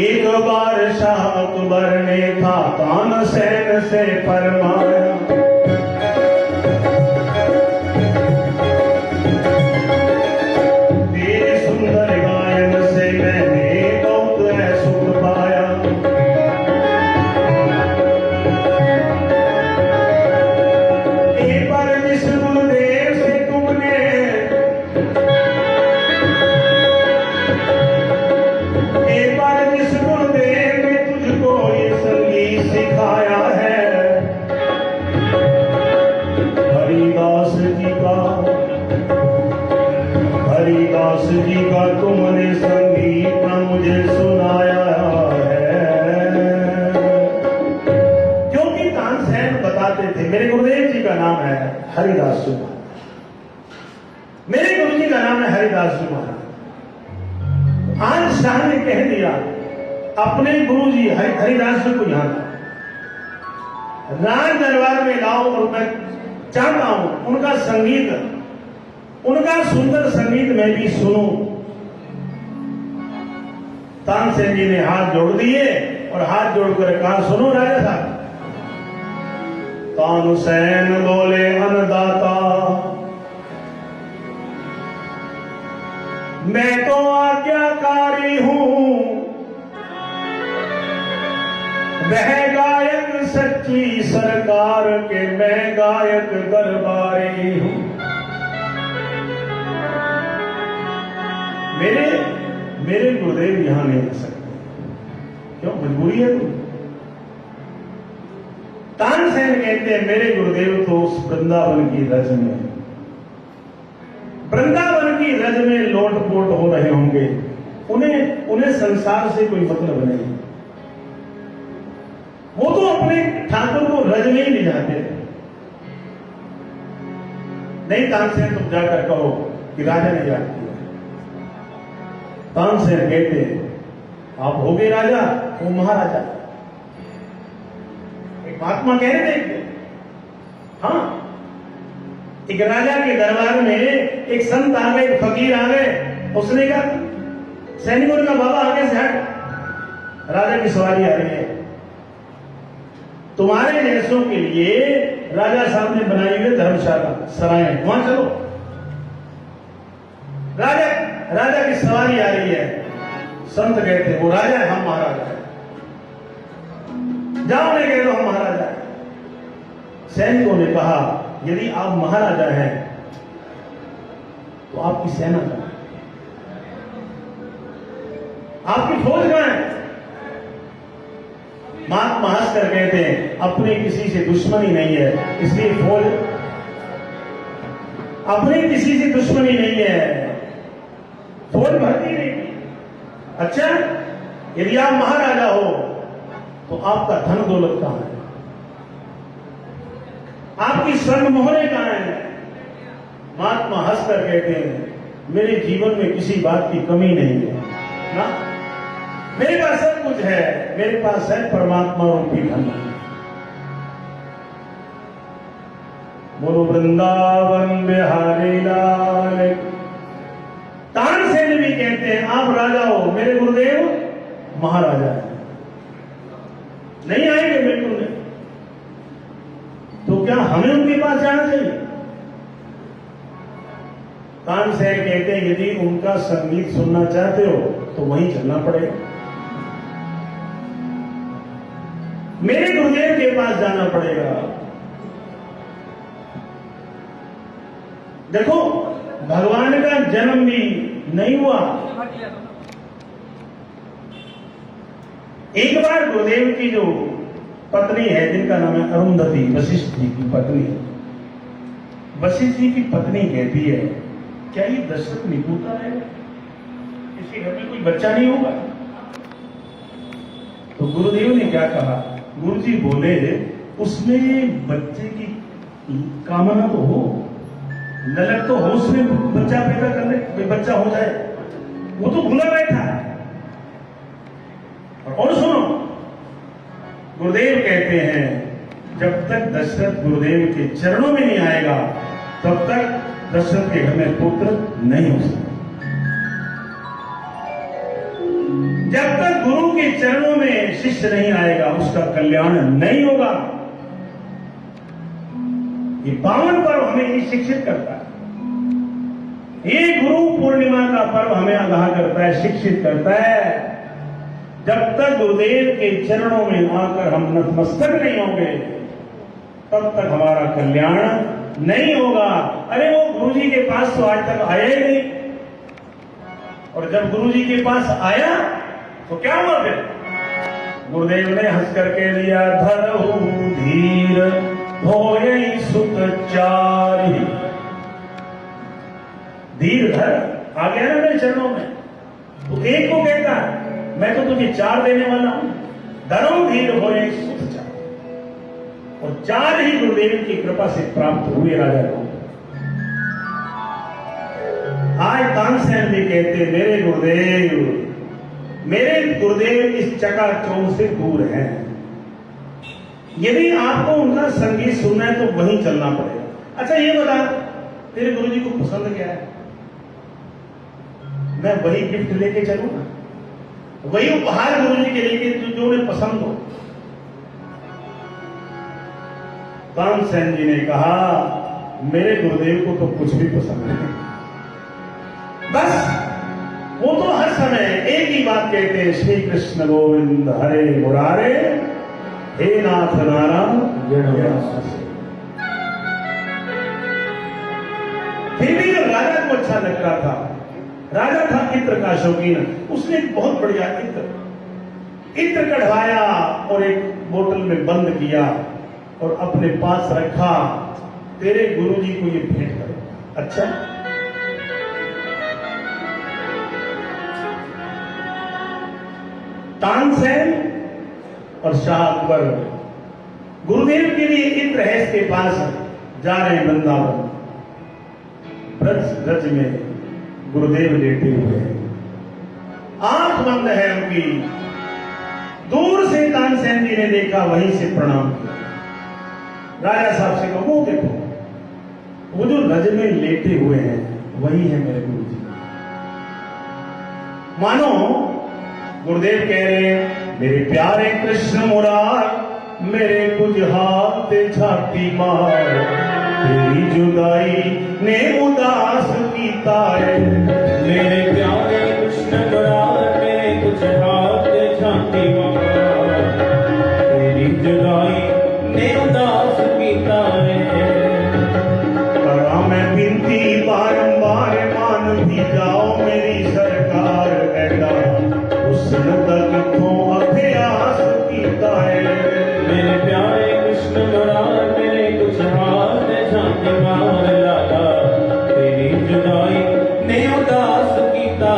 एक बार शाह अकबर ने था तानसेन से फरमाया, तेरे सुंदर गायन से मैंने बहुत सुख पाया। एक बार जिस गुरुदेव से तुमने, एक बार जिस गुरुदेव ने तुझको ये संगीत सिखाया है, हरिदास जी का, हरिदास जी का तुमने संगीत मुझे सुनाया है। क्योंकि तानसेन बताते थे मेरे गुरुदेव जी का नाम है हरिदास जी महाराज, मेरे गुरु जी का नाम है हरिदास जी महाराज। आज शाह ने कह दिया अपने गुरु जी हरिदास जी को यहां राज दरबार में लाओ, और मैं चाहता हूं उनका संगीत, उनका सुंदर संगीत मैं भी सुनूं। तानसेन जी ने हाथ जोड़ दिए और हाथ जोड़कर कहा, सुनो राजा साहब। तानसेन बोले, अन्नदाता मैं तो आज्ञाकारी हूं, वह गायक सच्ची सरकार के, मैं गायक दरबारी हूं। मेरे गुरुदेव यहां नहीं आ सकते, क्यों? मजबूरी है तुम। तानसेन कहते हैं मेरे गुरुदेव तो उस वृंदावन की रज में, वृंदावन की रज में लोटपोट हो रहे होंगे, उन्हें संसार से कोई मतलब नहीं। वो तो अपने ठाकुर को रज में ही ले जाते। नहीं तानसेन, तुम जाकर कहो कि राजा ने याद किया। तानसेन कहते आप हो गए राजा, वो महाराजा। एक महात्मा कह रहे थे, हाँ, एक राजा के दरबार में एक संत आ गए, एक फकीर आ गए। उसने कहा, सैनिकों का बाबा आगे से हट, राजा की सवारी आ रही है, तुम्हारे जैसों के लिए राजा साहब ने बनाई हुई धर्मशाला, सराय, वहां चलो। राजा की सवारी आ रही है। संत कहते वो राजा है, हम महाराजा है, जाओ ने कह दो हम महाराजा है। सैनिकों ने कहा, यदि आप महाराजा हैं तो आपकी सेना कहां है, आपकी फौज कहां है? महात्मा हंसकर कहते हैं, अपने किसी से दुश्मनी नहीं है, इसलिए फौज, अपने किसी से दुश्मनी नहीं है, फौज भर्ती नहीं की। अच्छा, यदि आप महाराजा हो तो आपका धन दौलत कहां है, आपकी स्वर्ण मोहरे कहां है? महात्मा हंसकर कहते हैं, मेरे जीवन में किसी बात की कमी नहीं है ना, मेरे पास सब कुछ है, मेरे पास है परमात्मा रूपी धन। बोलो वृंदावन बिहारी लाल। तानसेन भी कहते हैं, आप राजा हो, मेरे गुरुदेव महाराजा है, नहीं आएंगे बिल्कुल नहीं। तो क्या हमें उनके पास जाना चाहिए? तानसेन कहते हैं यदि उनका संगीत सुनना चाहते हो तो वहीं चलना पड़ेगा, मेरे गुरुदेव के पास जाना पड़ेगा। देखो भगवान का जन्म भी नहीं हुआ। एक बार गुरुदेव की जो पत्नी है, जिनका नाम है अरुंधति, वशिष्ठ जी की पत्नी, वशिष्ठ जी की पत्नी कहती है क्या ये दशरथ निपुता है, इसके घर में कोई बच्चा नहीं होगा? तो गुरुदेव ने क्या कहा? गुरुजी बोले उसमें बच्चे की कामना तो हो, ललक तो हो, उसमें बच्चा पैदा करने, बच्चा हो जाए, वो तो भूला बैठा है। और सुनो, गुरुदेव कहते हैं जब तक दशरथ गुरुदेव के चरणों में नहीं आएगा तब तक दशरथ के घर में पुत्र नहीं हो सकता। जब तक गुरु के चरणों में शिष्य नहीं आएगा उसका कल्याण नहीं होगा। ये पावन पर्व हमें ये शिक्षित करता है। ये गुरु पूर्णिमा का पर्व हमें आगाह करता है, शिक्षित करता है। जब तक गुरुदेव के चरणों में आकर हम नतमस्तक नहीं होंगे तब तक हमारा कल्याण नहीं होगा। अरे वो गुरुजी के पास तो आज तक आया ही नहीं, और जब गुरुजी के पास आया तो क्या हुआ फिर? गुरुदेव ने हंस करके लिया, धरहु धीर होय सुत चारि। धीर धर आ गया ना मेरे चरणों में, तो एक को कहता है मैं तो तुझे 4 देने वाला हूं, धरहु धीर होय सुत चारि। और 4 ही गुरुदेव की कृपा से प्राप्त हुए राजा को। आज तानसेन भी कहते मेरे गुरुदेव इस चकाचौंध से दूर हैं। यदि आपको उनका संगीत सुनना है तो वहीं चलना पड़ेगा। अच्छा ये बता, तेरे गुरुजी को पसंद क्या है? मैं वही गिफ्ट लेके चलूंगा, वही उपहार गुरुजी के लिए जो उन्हें पसंद हो। तानसेन जी ने कहा मेरे गुरुदेव को तो कुछ भी पसंद नहीं, बस वो तो हर समय एक ही बात कहते हैं, श्री कृष्ण गोविंद हरे मुरारे, हे नाथ नारायण। फिर भी जब राजा को अच्छा लगता था, राजा था इत्र का शौकीन, उसने एक बहुत बढ़िया इत्र कढ़वाया और एक बोतल में बंद किया और अपने पास रखा। तेरे गुरुजी को ये भेंट करो। अच्छा, तानसेन और शाह अकबर गुरुदेव के लिए इत्र है इसके पास जा रहे हैं वृंदावन। ब्रज में गुरुदेव लेटे हुए हैं, आंख बंद है उनकी। दूर से तानसेन जी ने देखा, वहीं से प्रणाम किया। राजा साहब से कहा वो देखो, वो जो रज में लेटे हुए हैं वही है मेरे गुरु जी। मानो गुरुदेव कह रहे हैं मेरे प्यारे कृष्ण मुरार, मेरे कुछ हाथ छाती मार, तेरी जुदाई ने उदास कीता है। मेरे प्यारे कृष्ण मुरार, मेरे कुछ हाथ छाती मार, तेरी जुदाई ने उदास कीता है। करा मैं बिनती बारंबार, मान भी जाओ मेरी सरकार, ऐसा हुस्न तक तो अभ्यास कीता है। मेरे प्यारे कृष्ण मुरार, मेरे कुछ हाथ छाती मार, लाला तेरी जुदाई ने उदास कीता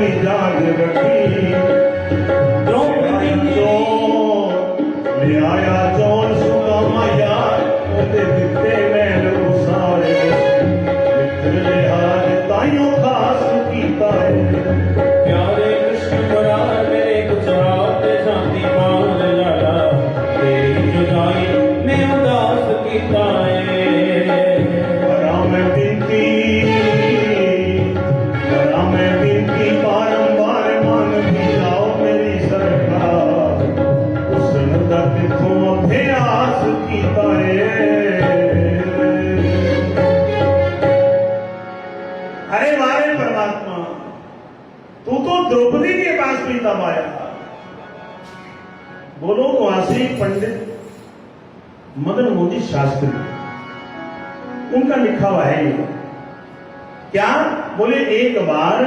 मिजाज रखी द्रौपदी जो ले आया चौल सुदामा यार ओते दिते मैनू सारे मित्र लिहाज ताइयों खास कीता है प्यारे कृष्ण मुरार मेरे कुछ रात शांति मान लाला तेरी जुदाई में उदास कीता है बड़ा मैं बिनती बारंबार मान भी जाओ मेरी सरकार हुस्न दा किथों अभ्यास कीता है अरे मारे परमात्मा तू तो द्रौपदी के पास भी तब आया बोलो वासी पंडित मदन मोदी शास्त्री उनका लिखा हुआ है ये क्या बोले एक बार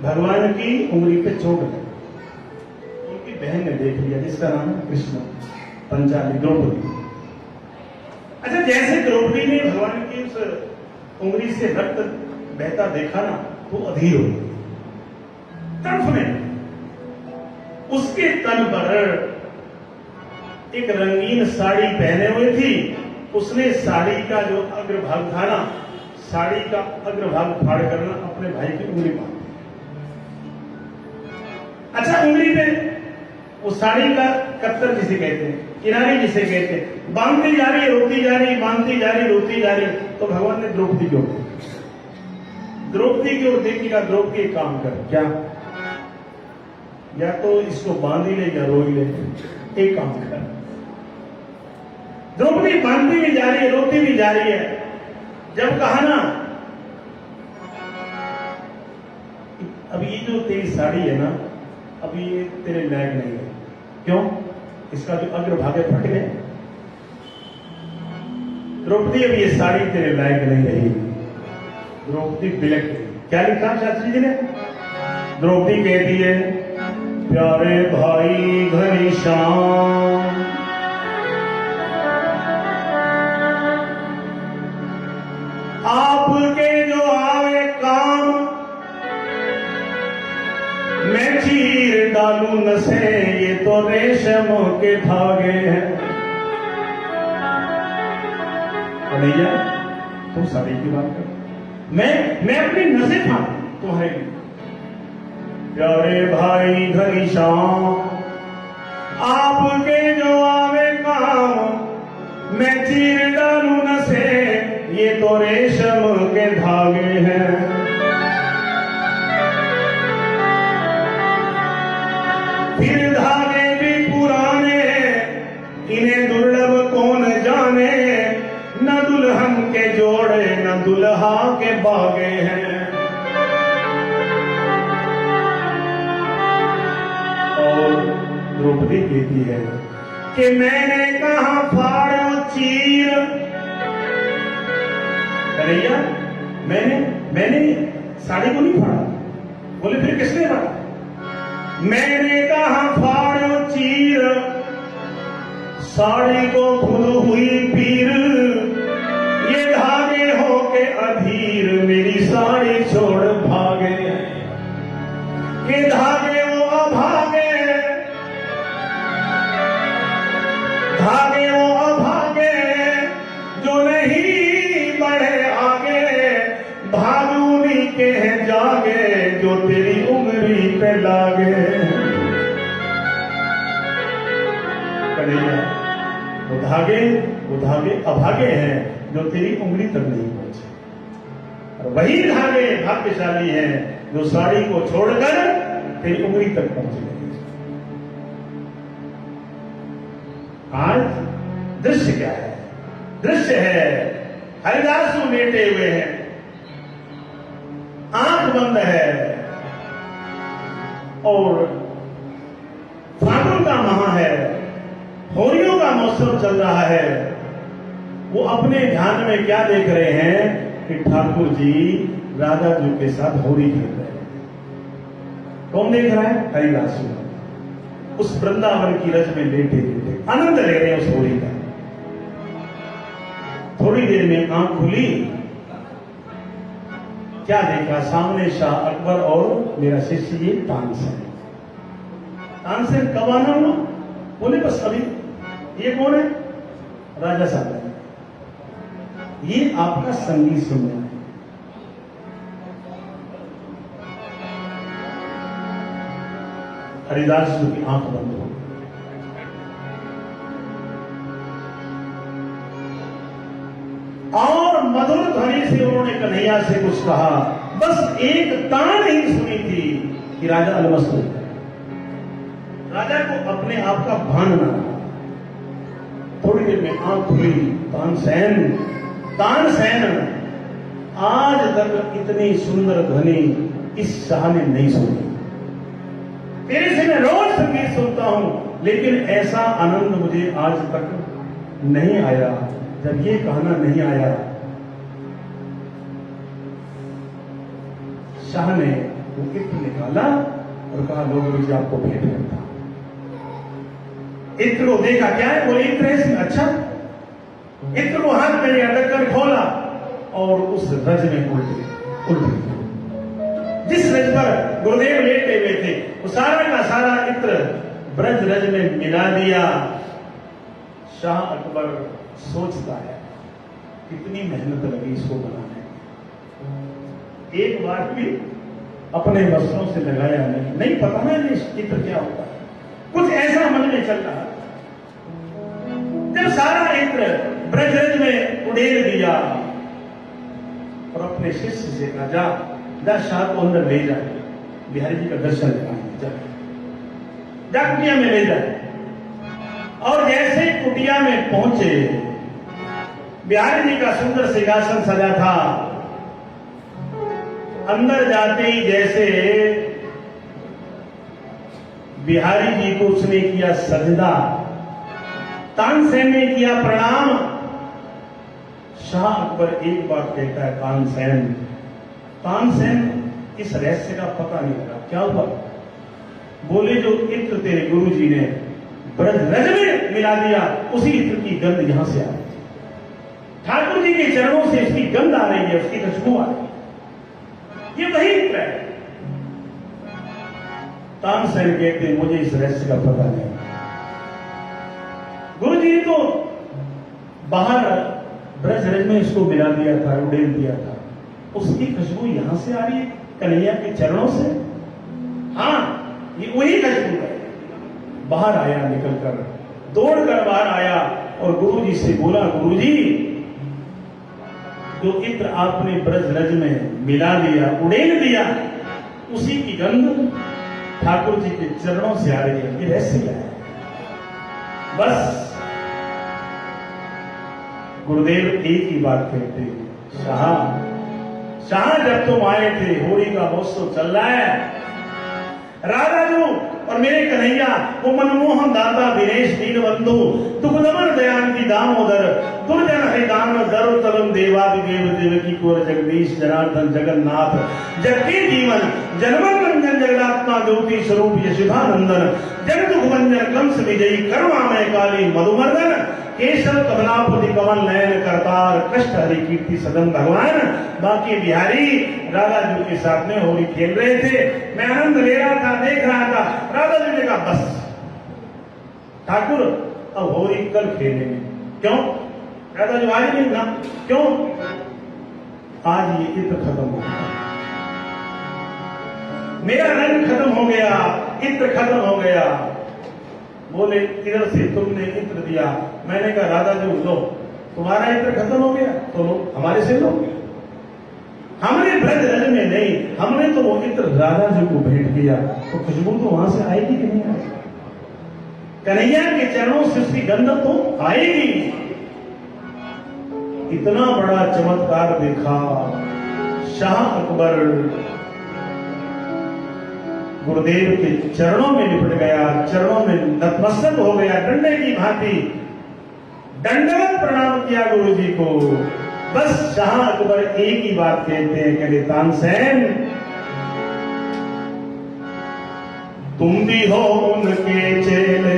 भगवान की उंगली पे चोट लगी उनकी बहन ने देख लिया जिसका नाम है कृष्ण पंचाली द्रौपदी अच्छा जैसे द्रौपदी ने भगवान की उस उंगली से रक्त बहता देखा ना तो अधीर हो गई तड़फने उसके तन पर एक रंगीन साड़ी पहने हुए थी उसने साड़ी का जो अग्रभाग था ना साड़ी का अग्रभाग फाड़ करना अपने भाई की उंगली बांध अच्छा उंगली पे वो साड़ी का कत्तर जिसे कहते हैं किनारे जिसे कहते हैं बांधती जा रही रोती जा रही बांधती जा रही रोती जा रही तो भगवान ने द्रौपदी को द्रौपदी की ओर देखी का द्रौपदी एक काम कर क्या या तो इसको बांध ही ले या रो ही ले एक काम कर द्रौपदी बांधती भी जा रही है रोती भी जा रही है जब कहा ना अब ये जो तेरी साड़ी है ना अब ये तेरे लायक नहीं है क्यों इसका जो अग्रभाग फट गए द्रौपदी अब ये साड़ी तेरे लायक नहीं रही द्रौपदी बिलक गई क्या लिखा शास्त्री जी ने द्रौपदी कहती है प्यारे भाई घनश्याम आपके जो आवे काम मैं चीर डालू नसे ये तो रेशम के धागे हैं भैया तुम साड़ी की बात कर मैं अपनी नसें था तुम्हारे प्यारे भाई घनश्याम आपके जो आवे काम मैं चीर डालू नसे ये तो रेशम के धागे हैं फिर धागे भी पुराने इन्हें दुर्लभ कौन जाने न दुल्हन के जोड़े न दुल्हा के बागे हैं और द्रौपदी कहती है कि मैंने कहा फाड़ो चीर कन्हैया मैंने साड़ी को नहीं फाड़ा बोले फिर किसने फाड़ा मैंने कहा फाड़ो चीर साड़ी को खुद हुई पीर ये धागे हो के अधीर मेरी साड़ी छोड़ भागे ये धागे वो अभागे धागे वो अभागे जो नहीं बढ़े आगे भागूनी के हैं जागे जो तेरी उंगली पे लागे कन्हैया वो धागे अभागे हैं जो तेरी उंगली तक नहीं पहुंचे और वही धागे भाग्यशाली हैं जो साड़ी को छोड़कर तेरी उंगली तक पहुंचे आज दृश्य क्या है दृश्य है हरिदासु लेटे हुए हैं आंख बंद है और फागुन का माह है होलियों का मौसम चल रहा है वो अपने ध्यान में क्या देख रहे हैं कि ठाकुर जी राधा जी के साथ होली खेल रहे हैं कौन देख रहा है हरिदासु उस वृंदावन की रज में लेटे लेटे आनंद ले रहे हैं उस होली का थोड़ी देर में आंख खुली क्या देखा सामने शाह अकबर और मेरा शिष्य ये तानसेन। तानसेन कब आना हुआ? बोले बस अभी। ये कौन है? राजा साहब। ये आपका संगीत सुनना है। हरिदास जी की आंख बंद हो, और मधुर ध्वनि से उन्होंने कन्हैया से कुछ कहा। बस एक तान ही सुनी थी कि राजा अलमस्त हो गया। राजा को अपने आप का भान न रहा। थोड़ी देर में आंख खुली। तानसेन, तानसेन, आज तक इतनी सुंदर ध्वनि इस शाह ने नहीं सुनी। तेरे से मैं रोज संगीत सुनता हूं, लेकिन ऐसा आनंद मुझे आज तक नहीं आया जब ये कहना नहीं आया। शाह ने वो इत्र निकाला और कहा लो गुरुजी आपको भेंट करता। इत्र को देखा, क्या है? बोले इत्र है। अच्छा, इत्र को हाथ में अटक कर खोला और उस रज में उल्टी जिस रज पर गुरुदेव लेटे हुए थे वो सारा का सारा इत्र ब्रज रज में मिला दिया। शाह अकबर सोचता है कितनी मेहनत लगी इसको बनाने। एक बार भी अपने वस्त्रों से लगाया नहीं पता ना ये चित्र क्या होता है। कुछ ऐसा मन में चल रहा। जब सारा इत्र ब्रजरज में उड़ेल दिया और अपने शिष्य से कहा जा शाह को अंदर ले जाए, बिहारी जी का दर्शन कराएंगे, जा कुटिया में ले जाए। और जैसे कुटिया में पहुंचे, बिहारी जी का सुंदर सिंहासन सजा था। अंदर जाते ही जैसे बिहारी जी को उसने किया सजदा, तानसेन ने किया प्रणाम। शाह अकबर एक बार कहता है तानसेन, तानसेन इस रहस्य का पता नहीं लगा क्या हुआ। बोले जो इत्र तेरे गुरु जी ने ब्रज रज में मिला दिया उसी इत्र की गंध यहां से आ रही है। ठाकुर जी के चरणों से उसकी गंध आ रही है, उसकी खुशबू आ रही है। ये वही इत्र है। तानसेन कहते हैं मुझे इस रहस्य का पता नहीं। गुरु जी ने तो बाहर ब्रज रज में इसको मिला दिया था, उड़ेल दिया था, उसकी खुशबू यहां से आ रही है कन्हैया के चरणों से। हाँ, ये वही खुशबू है। बाहर आया, निकलकर दौड़कर बाहर आया और गुरुजी से बोला, गुरुजी जो इत्र आपने ब्रज रज में मिला दिया, उड़ेल दिया, उसी की गंध ठाकुर जी के चरणों से आ रही है। ये रहस्य क्या है? बस गुरुदेव एक ही बात कहते हैं, शाह जब तुम आए थे होली का महोत्सव चल रहा है, राधा जो और मेरे कन्हैया वो मनमोहन दाता दिनेश दीन बंधु दुखदमन दयान की दामोदर दुर्जन हरिदान दरु तलम देवादिदेव देवकी कोर जगदीश जनार्दन जगन्नाथ जगके जीवन जन्मन रंजन जगदात्मा ज्योति स्वरूप यशोदानंदन जग दुख भंजन कंस विजयी करुणामय काली मधुमर्दन केशव कमलापति कमल नयन करतार कष्ट हरि कीर्ति सदन भगवान। बाकी बिहारी राधा जी के साथ में होली खेल रहे थे, मैं आनंद ले रहा था, देख रहा था। राधा जी ने कहा बस ठाकुर अब होली कल खेलेंगे। क्यों? राधा जी आज नहीं ना, क्यों? आज ये इत्र खत्म हो गया, मेरा रंग खत्म हो गया, इत्र खत्म हो गया। बोले इधर से तुमने इत्र दिया, मैंने कहा राधा जी लो, तुम्हारा इत्र खत्म हो गया तो लो, हमारे से लो। हमने ब्रज रज में नहीं, हमने तो वो इत्र राधा जी को भेंट किया, तो खुशबू तो वहां से आएगी कि नहीं आएगी? कन्हैया के चरणों से उसकी गंध तो आएगी। इतना बड़ा चमत्कार देखा शाह अकबर गुरुदेव के चरणों में लिपट गया, चरणों में नतमस्तक हो गया, डंडे की भांति दंडवत प्रणाम किया गुरु जी को। बस शाह अकबर एक ही बात कहते हैं, कहते तानसेन तुम भी हो उनके चेले,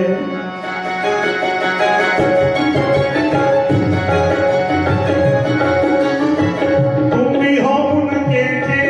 तुम भी हो उनके चेले,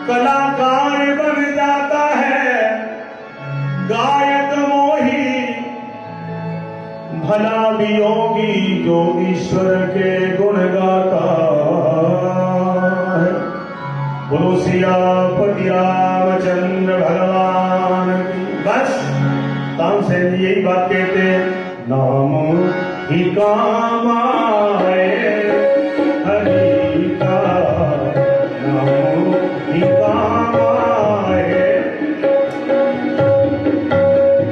कलाकार बन जाता है गायक मोही, भला भी होगी जो ईश्वर के गुण गाता है। बोलो सियापति रामचंद्र भगवान की। बस तानसेन यही बात कहते हैं, नाम ही काम आए हरि का, नाम ही काम आए।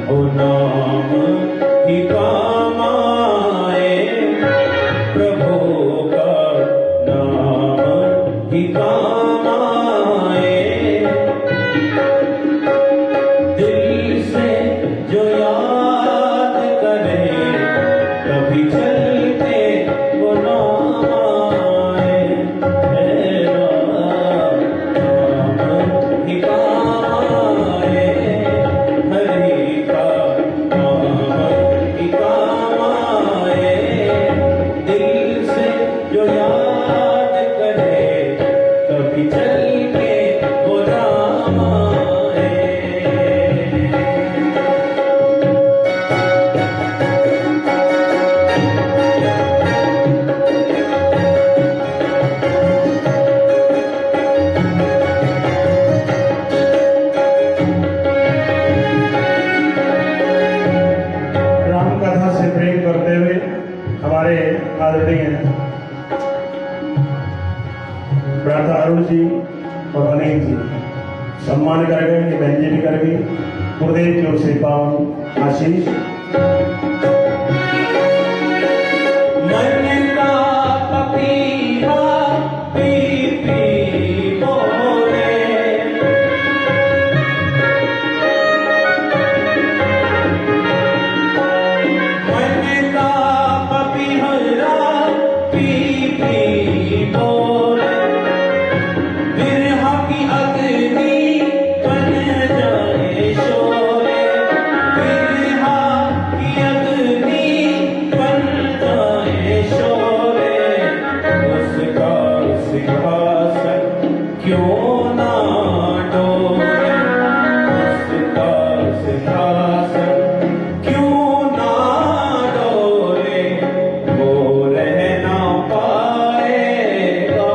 ओ नाम ही काम आए, प्रभु का नाम ही काम आए। दिल से जो याद करे कभी चलते वो नाम आए। तेरा नाम ही काम आए, हरि का नाम ही काम आए। दिल से जो याद करे कभी चलते वो नाम आए। राम कथा से प्रेम करते हुए हमारे आदरणीय भ्राता अरुण जी और अनिल जी सम्मान करेंगे, ये बहन जी भी करेंगे। गुरुदेव की ओर से पावन आशीष। मन का पपीहा पी पी बोले, मन का पपीहरा पी पी बोले। बिरहा की अग्नि बन जाए शोले, बिरहा की अग्नि बन जाए शोले। उसका सिंहासन क्यों ना डोले, उसका सिंहासन क्यों ना डोले। वो रह ना पाएगा,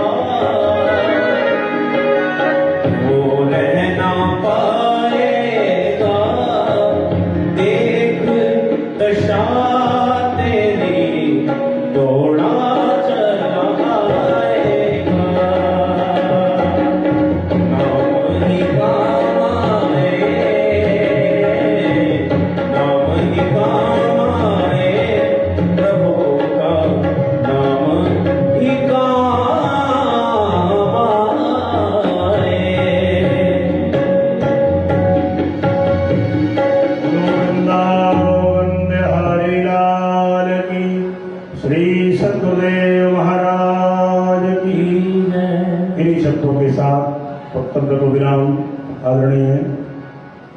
वो रह ना पाएगा। देख दशा तेरी दौड़ा चला आएगा। नाम ही काम आए, नाम ही काम आए, प्रभु का नाम ही काम आए। वृंदावन बिहारी लाल की, श्री सतगुरुदेव महाराज की। इन्हीं शब्दों के साथ वक्तव्य को विराम आदरणीय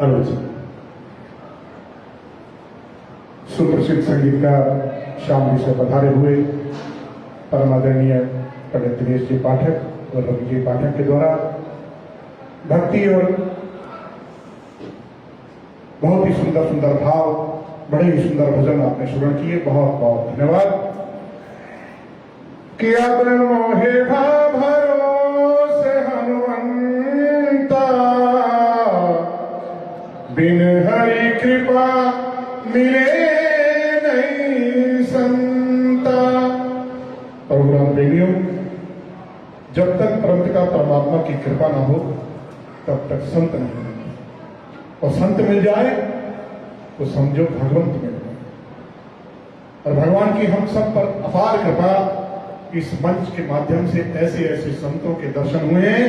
अरुण जी। सुप्रसिद्ध संगीतकार श्याम जी से पधारे हुए परम आदरणीय पंडित दिनेश जी पाठक और रवि जी पाठक के द्वारा भक्ति और बहुत ही सुंदर सुंदर भाव, बड़े ही सुंदर भजन आपने श्रवण किए। बहुत बहुत धन्यवाद। कि अब मोहे भरोसे हनुमंता, बिन हरि कृपा मिले नहीं संता। प्रोग्राम प्रेमियों, जब तक परमपिता परमात्मा की कृपा न हो तब तक संत नहीं मिलते, और संत मिल जाए तो समझो भगवंत मिल जाए। और भगवान की हम सब पर अपार कृपा, इस मंच के माध्यम से ऐसे ऐसे संतों के दर्शन हुए हैं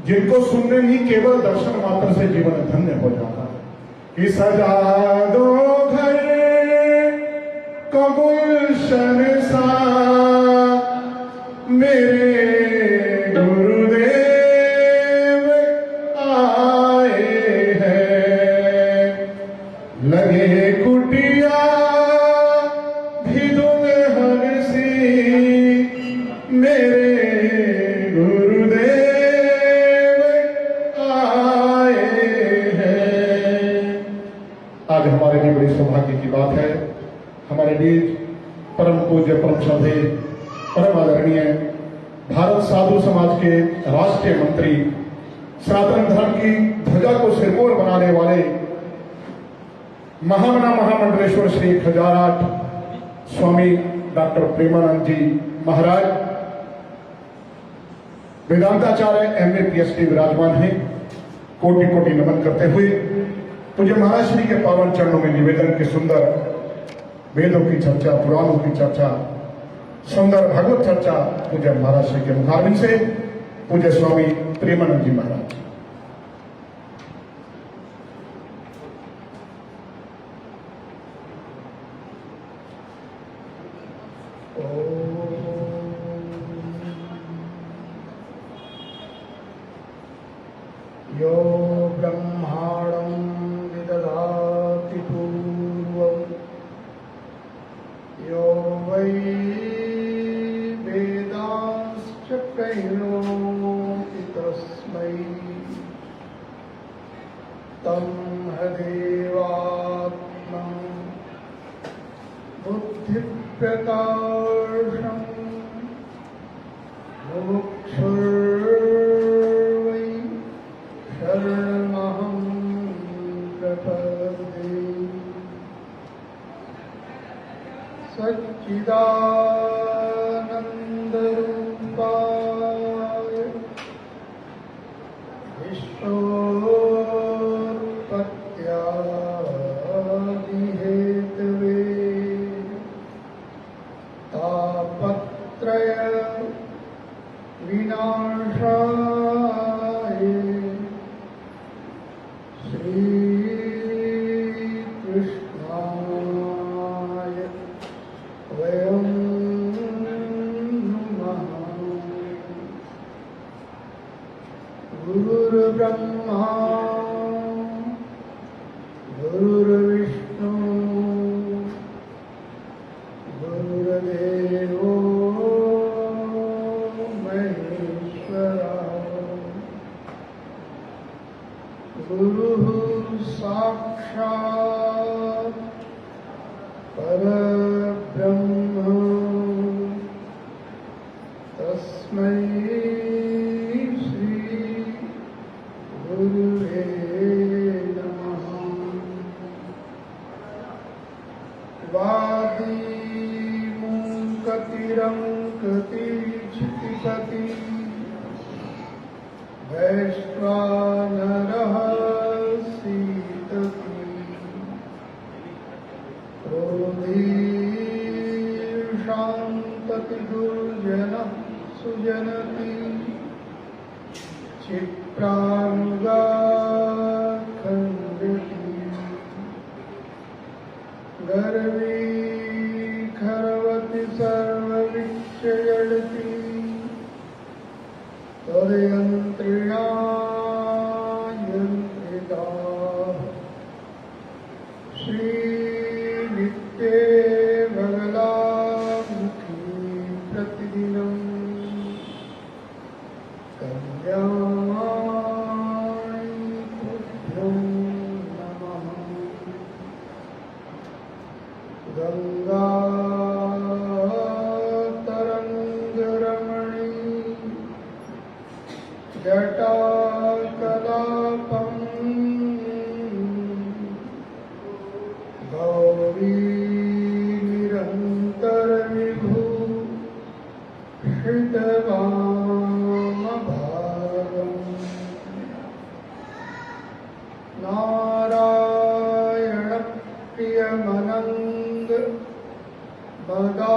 जिनको सुनने ही केवल दर्शन मात्र से जीवन धन्य हो जाता है। कि सजा दो घर को गुलशन सा, मेरे गुरुदेव आए हैं। लगे कुटिया भी दुल्हन सी, मेरे गुरुदेव श्रद्धेय परम आदरणीय भारत साधु समाज के राष्ट्रीय मंत्री, सनातन धर्म की ध्वजा को सिरमौर बनाने वाले महामना महामंडलेश्वर श्री खजाराट स्वामी डॉक्टर प्रेमानंद जी महाराज, वेदांताचार्य MA PhD विराजमान हैं। कोटि कोटि नमन करते हुए पूज्य महाराज श्री के पावन चरणों में निवेदन के सुंदर वेदों की चर्चा, पुराणों की चर्चा, सुंदर भगवत चर्चा पूज्य महाराज श्री के मुखारविंद से पूज्य स्वामी प्रेमानंद जी महाराज। यो ब्रह्माणं विदधाति पूर्वं यो वै वेदांश्च प्रणोति तस्मै तं हदेवात्मा बुद्धिप्रकाशम् मुमुक्षुर्वै शरणमहं प्रपद्ये। सच्चिदानन्दरूपाय विश्वोत्पत्त्यादिहेतवे तापत्रय विनाशाय श्रीकृष्णाय वयं नमः। गुरुर्ब्रह्मा गुरुर्विष्णु गुरुर्देवो महेश्वरः। गुरुः साक्षात् परब्रह्म तस्मै श्री गुरुवे नमः। वादीमुकतिरङ्कतिचितिपति वैश्वानरः सीतति क्रोधीशान्तति दुर्जनः सुजनति क्षिप्रानुगाखण्डति गर्वी खरवति सर्वविच्यजडति तदयन्त्रिणा यन्त्रिता श्रीनित्ये बगलामुखी प्रतिदिनं कल्याणी तुभ्यो नमः। गंगा तरंगरमणी जटाकलापम् गौरी निरन्तरविभू हृदवामभागम् नारायणप्रियमनङ्ग मदापहारम्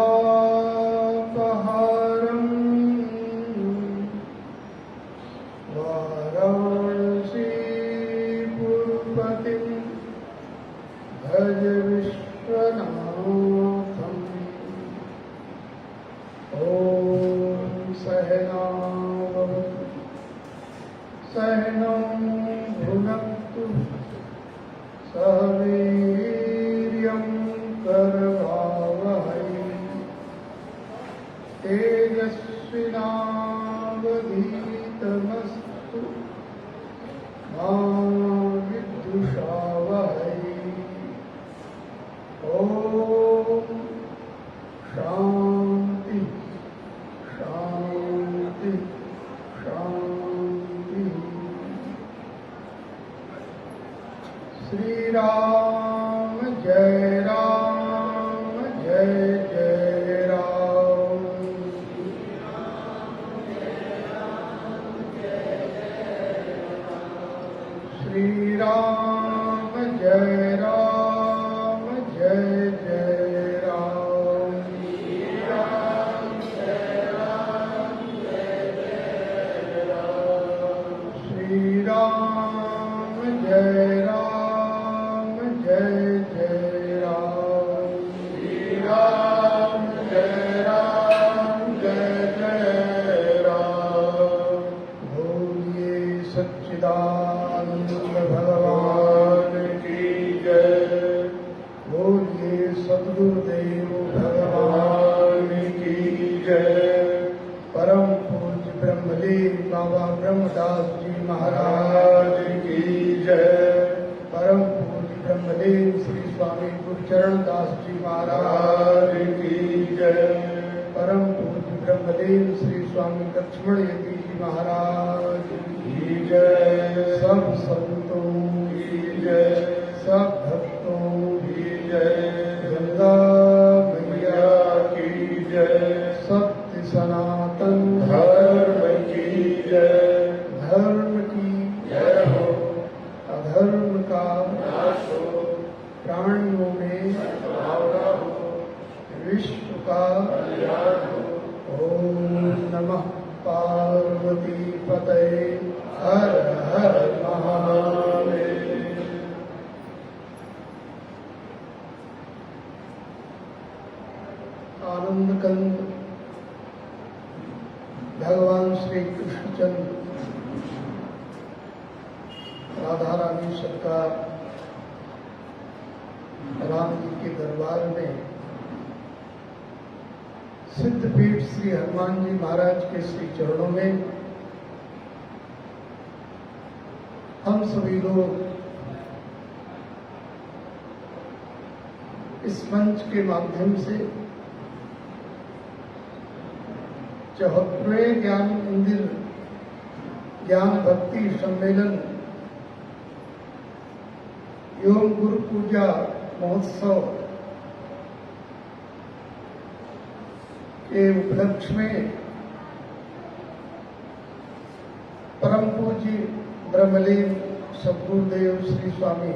सच्चिदानंद भगवान की जय। बोलिए सद्गुरुदेव भगवान की जय। परम पूज्य ब्रह्मलीन बाबा ब्रह्मदास जी महाराज की जय। परम पूज्य ब्रह्मलीन श्री स्वामी गुरुचरण दास जी महाराज की जय। परम पूज्य ब्रह्मलीन श्री स्वामी लक्ष्मण यति जी महाराज की जय। सब संतों की जय, सब भक्तों की जय। गंगा मैया की जय। सत्य सनातन धर्म की जय। धर्म की जय हो, अधर्म का नाश हो, प्राणियों में सद्भावना हो, विश्व का कल्याण हो। ओम नमः पार्वती पतये हर हर महादेव। आनंद कंद भगवान श्री कृष्णचंद्र राधा रानी सरकार राम जी के दरबार में सिद्धपीठ श्री हनुमान जी महाराज के श्री चरणों में हम सभी लोग इस मंच के माध्यम से 74वें ज्ञान मंदिर ज्ञान भक्ति सम्मेलन एवं गुरु पूजा महोत्सव के उपलक्ष्य में परम पूज्य ब्रह्मलीन सद्गुरुदेव श्री स्वामी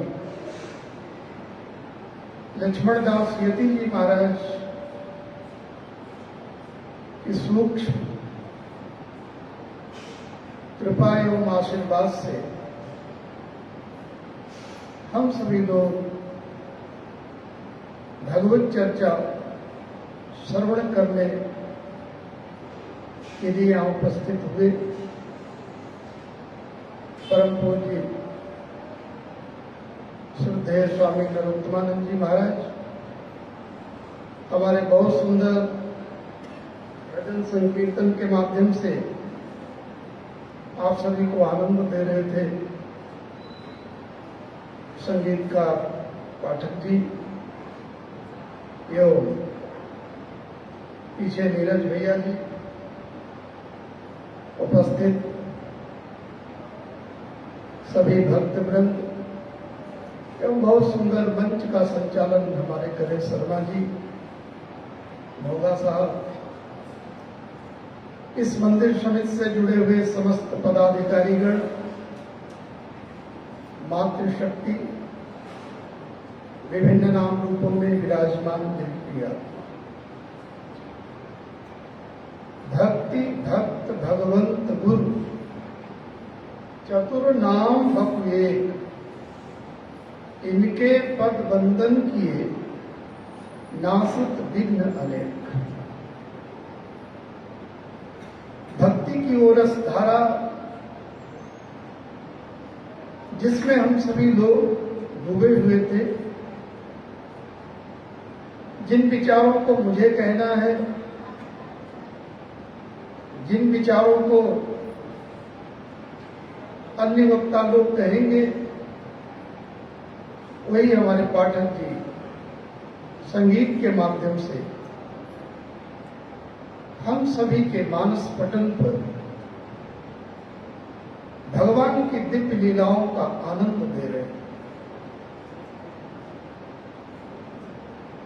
लक्ष्मण दास यति जी महाराज की सूक्ष्म कृपा एवं आशीर्वाद से हम सभी लोग भगवत चर्चा श्रवण करने के लिए यहाँ उपस्थित हुए। परम पूज्य श्रद्धेय स्वामी नरोत्तमानंद जी महाराज हमारे बहुत सुंदर भजन संकीर्तन के माध्यम से आप सभी को आनंद दे रहे थे। संगीतकार पाठक जी एवं पीछे नीरज भैया जी उपस्थित सभी भक्त वृंद एवं बहुत सुंदर मंच का संचालन हमारे करे शर्मा जी, भोगा साहब, इस मंदिर समिति से जुड़े हुए समस्त पदाधिकारीगण, मातृशक्ति, विभिन्न नाम रूपों में विराजमान दिव्य भक्ति भक्त भगवंत गुरु चतुर नाम बपु एक, इनके पद वंदन किए नासित विघ्न अनेक। भक्ति की ओरस धारा जिसमें हम सभी लोग डूबे हुए थे, जिन विचारों को मुझे कहना है, जिन विचारों को अन्य वक्ता लोग कहेंगे, वही हमारे पाठक जी संगीत के माध्यम से हम सभी के मानस पटल पर भगवान की दिव्य लीलाओं का आनंद दे रहे हैं।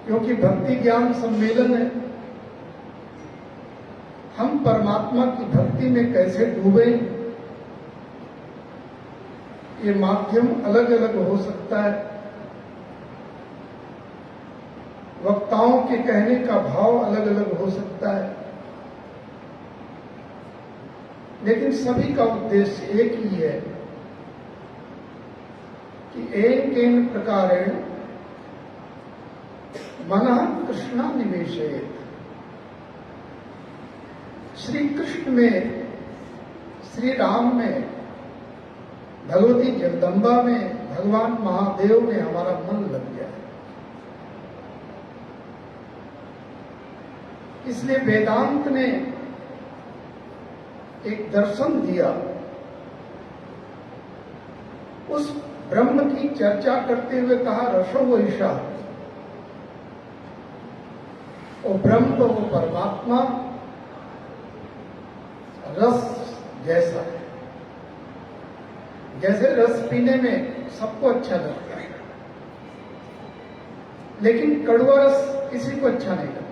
क्योंकि भक्ति ज्ञान सम्मेलन है, हम परमात्मा की भक्ति में कैसे डूबे, ये माध्यम अलग अलग हो सकता है, वक्ताओं के कहने का भाव अलग अलग हो सकता है, लेकिन सभी का उद्देश्य एक ही है कि एकेन प्रकारेण मनः कृष्णा निवेशयेत्। श्री कृष्ण में, श्री राम में भगवती जगदम्बा में भगवान महादेव में हमारा मन लग गया है। इसलिए वेदांत ने एक दर्शन दिया, उस ब्रह्म की चर्चा करते हुए कहा रसो वैशा, वो ब्रह्म वो परमात्मा रस जैसा है। जैसे रस पीने में सबको अच्छा लगता है, लेकिन कड़वा रस किसी को अच्छा नहीं लगता।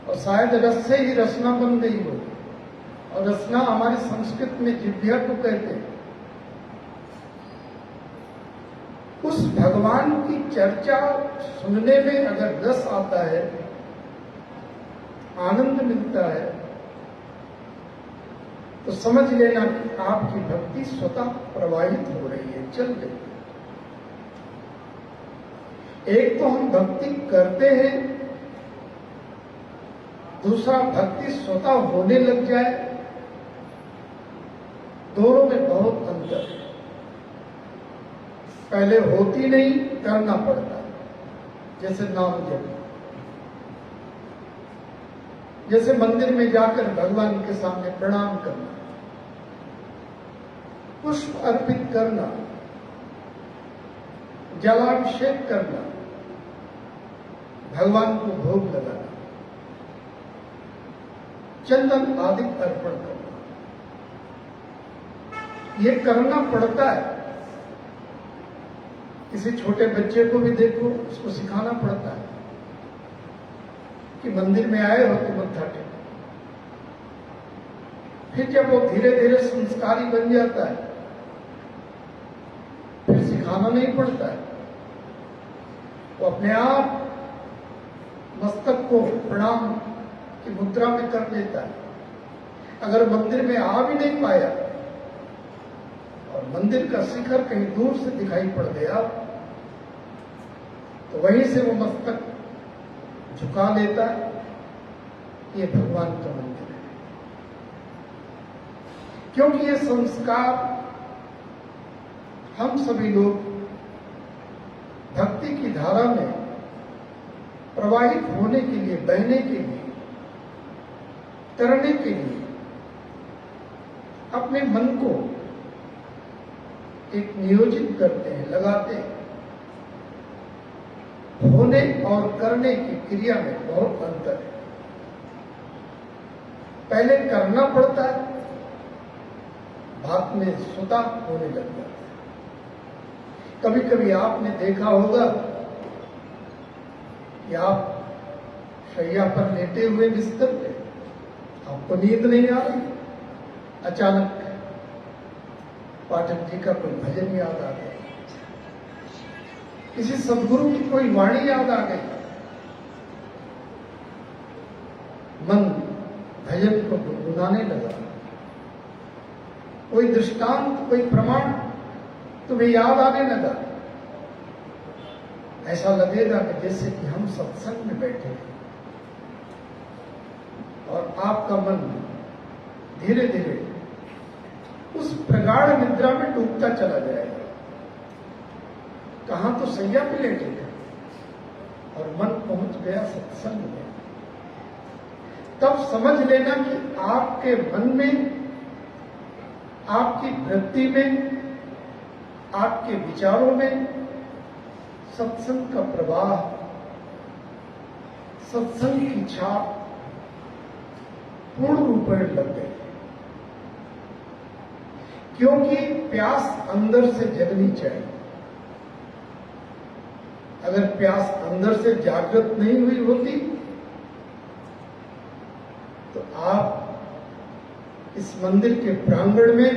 और शायद रस से ही रसना बन गई हो, और रसना हमारे संस्कृत में जिभ्या को कहते हैं। उस भगवान की चर्चा सुनने में अगर रस आता है, आनंद मिलता है, तो समझ लेना कि आपकी भक्ति स्वतः प्रवाहित हो रही है, चल रही है। एक तो हम भक्ति करते हैं, दूसरा भक्ति स्वतः होने लग जाए, दोनों में बहुत अंतर है। पहले होती नहीं, करना पड़ता है, जैसे नाम जप, जैसे मंदिर में जाकर भगवान के सामने प्रणाम करना, पुष्प अर्पित करना, जलाभिषेक करना, भगवान को भोग लगाना, चंदन आदि अर्पण करना, ये करना पड़ता है। किसी छोटे बच्चे को भी देखो, उसको सिखाना पड़ता है कि मंदिर में आए हो तो मत्था टेको। फिर जब वो धीरे धीरे संस्कारी बन जाता है, फिर सिखाना नहीं पड़ता है, वो अपने आप मस्तक को प्रणाम की मुद्रा में कर लेता है। अगर मंदिर में आ भी नहीं पाया और मंदिर का शिखर कहीं दूर से दिखाई पड़ गया, तो वहीं से वो मस्तक झुका लेता है, ये भगवान का मंदिर है। क्योंकि ये संस्कार हम सभी लोग भक्ति की धारा में प्रवाहित होने के लिए, बहने के लिए, करने के लिए अपने मन को एक नियोजित करते हैं, लगाते हैं। होने और करने की क्रिया में बहुत अंतर है। पहले करना पड़ता है, बाद में स्वतः होने लग जाता है। कभी कभी आपने देखा होगा कि आप शैया पर लेटे हुए बिस्तर पे, आपको नींद नहीं आ रही, अचानक पाठक जी का कोई भजन याद आ गया, किसी सदगुरु की कोई वाणी याद आ गई, मन भजन को गुनगुनाने लगा। कोई दृष्टांत, कोई प्रमाण तुम्हें याद आने लगा। ऐसा लगेगा कि जैसे कि हम सत्संग में बैठे हैं, और आपका मन धीरे धीरे उस प्रगाढ़ निद्रा में डूबता चला जाएगा। कहां तो सैया पे लेटे थे और मन पहुंच गया सत्संग में। तब समझ लेना कि आपके मन में, आपकी वृत्ति में, आपके विचारों में सत्संग का प्रवाह, सत्संग की छाप पूर्ण रूप में लग गई। क्योंकि प्यास अंदर से जगनी चाहिए। अगर प्यास अंदर से जागृत नहीं हुई होती तो आप इस मंदिर के प्रांगण में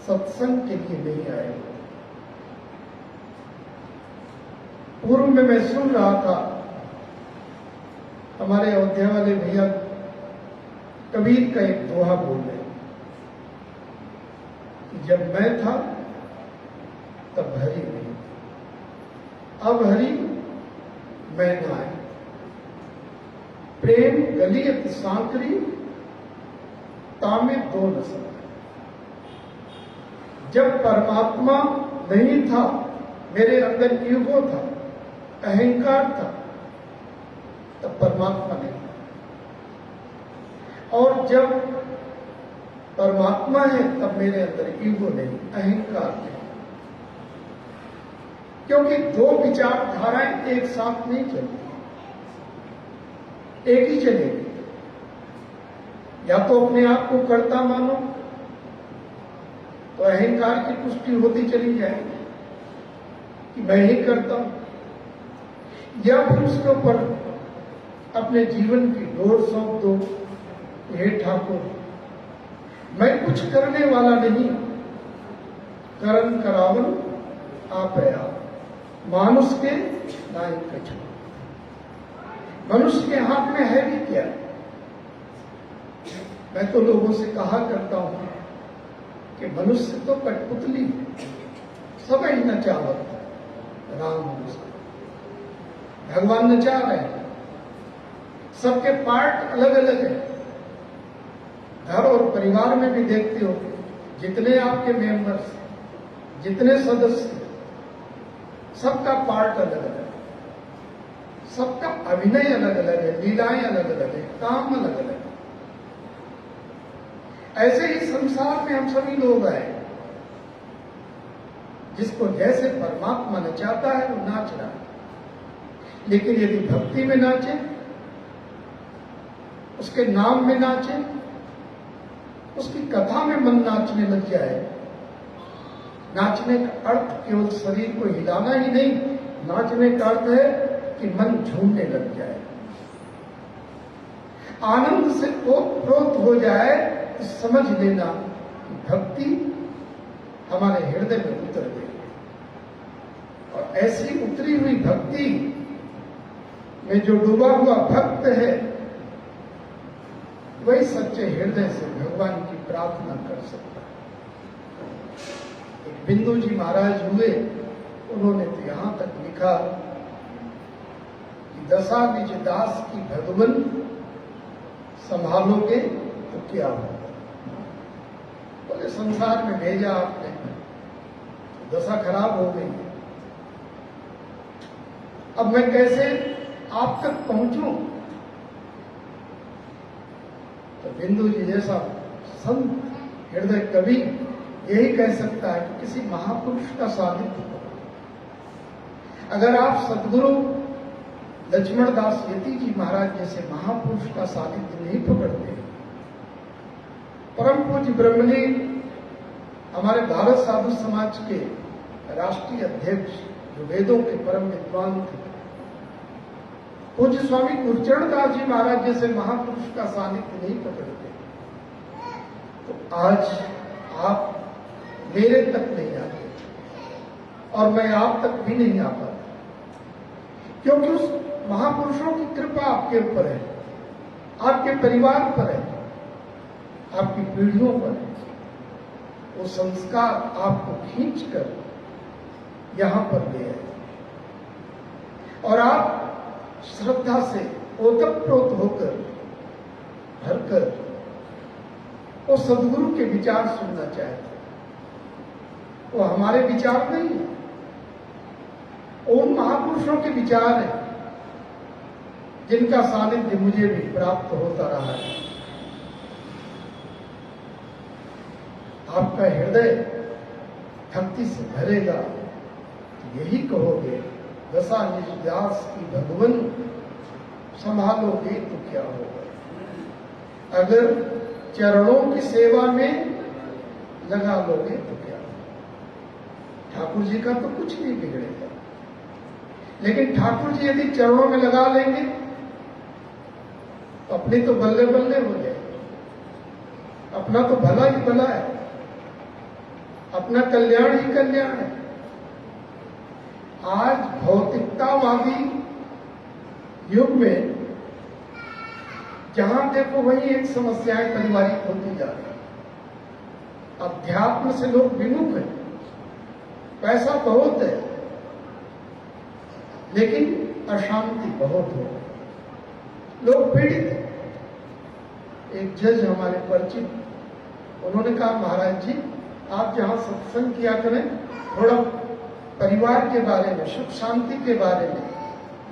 सत्संग के लिए नहीं आए। पूर्व में मैं सुन रहा था, हमारे अयोध्या वाले भैया कबीर का एक दोहा बोल रहे, जब मैं था तब हरि नहीं, अब हरि मैं न आए। प्रेम गलियत सांकरी तामे दो न सके। जब परमात्मा नहीं था, मेरे अंदर ईगो था, अहंकार था, तब परमात्मा नहीं था। और जब परमात्मा है तब मेरे अंदर ईगो नहीं, अहंकार नहीं। क्योंकि दो विचारधाराएं एक साथ नहीं चलती, एक ही चलेगी। या तो अपने आप को कर्ता मानो तो अहंकार की पुष्टि होती चली जाएगी कि मैं ही करता हूं, या फिर उसके ऊपर अपने जीवन की डोर सौंप दो, हे ठाकुर मैं कुछ करने वाला नहीं, करन करावन आप मानुष के नाई कछु। मनुष्य के हाथ में है भी क्या? मैं तो लोगों से कहा करता हूं कि मनुष्य तो कठपुतली है, सब ही नचावत है। राम भगवान नचा रहे हैं, सबके पार्ट अलग अलग है। घर और परिवार में भी देखते हो, जितने आपके मेंबर्स, जितने सदस्य, सबका पार्ट अलग अलग है, सबका अभिनय अलग अलग है, लीलाएं अलग अलग है, काम अलग अलग है। ऐसे ही संसार में हम सभी लोग आए, जिसको जैसे परमात्मा नचाता है वो नाच रहा है। लेकिन यदि भक्ति में नाचे, उसके नाम में नाचे, उसकी कथा में मन नाचने लग जाए। नाचने का अर्थ केवल शरीर को हिलाना ही नहीं, नाचने का अर्थ है कि मन झूमने लग जाए, आनंद से ओतप्रोत हो जाए। तो समझ लेना कि भक्ति हमारे हृदय में उतर गई। और ऐसी उतरी हुई भक्ति में जो डूबा हुआ भक्त है, वही सच्चे हृदय से भगवान की प्रार्थना कर सकता है। एक बिंदु जी महाराज हुए, उन्होंने तो यहां तक लिखा कि दशा निज दास की भगवन संभालोगे तो क्या होगा। बोले संसार में भेजा आपने, दशा खराब हो गई, अब मैं कैसे आप तक पहुंचूं। तो बिंदु जी जैसा संत हृदय कवि यही कह सकता है कि किसी महापुरुष का सानिध्य करो। अगर आप सदगुरु लक्ष्मण दास यति जी महाराज जैसे महापुरुष का सानिध्य नहीं पकड़ते, परम पूज्य ब्रह्मलीन हमारे भारत साधु समाज के राष्ट्रीय अध्यक्ष, जो वेदों के परम विद्वान थे, पूज्य स्वामी गुरुचरण दास जी महाराज जैसे महापुरुष का सानिध्य नहीं पकड़ते, तो आज आप मेरे तक नहीं आते और मैं आप तक भी नहीं आ पाता। क्योंकि उस महापुरुषों की कृपा आपके ऊपर है, आपके परिवार पर है, आपकी पीढ़ियों पर है। वो संस्कार आपको खींचकर यहां पर ले आए और आप श्रद्धा से ओतप्रोत होकर भरकर वो सदगुरु के विचार सुनना चाहते। वो हमारे विचार नहीं है, उन महापुरुषों के विचार हैं जिनका सानिध्य मुझे भी प्राप्त होता रहा है। आपका हृदय भक्ति से भरेगा तो यही कहोगे, दशा निज दास की भगवन संभालोगे तो क्या होगा। अगर चरणों की सेवा में लगा लोगे तो क्या होगा। ठाकुर जी का तो कुछ नहीं बिगड़ेगा, लेकिन ठाकुर जी यदि चरणों में लगा लेंगे तो अपनी तो बल्ले बल्ले हो जाए। अपना तो भला ही भला है, अपना कल्याण ही कल्याण है। आज भौतिकतावादी युग में जहां देखो वही एक समस्याएं पारिवारिक होती जा रही है। अध्यात्म से लोग विमुख हैं, पैसा बहुत है लेकिन अशांति बहुत हो, लोग पीड़ित हैं। एक जज हमारे परिचित, उन्होंने कहा महाराज जी आप जहां सत्संग किया करें थोड़ा परिवार के बारे में, सुख शांति के बारे में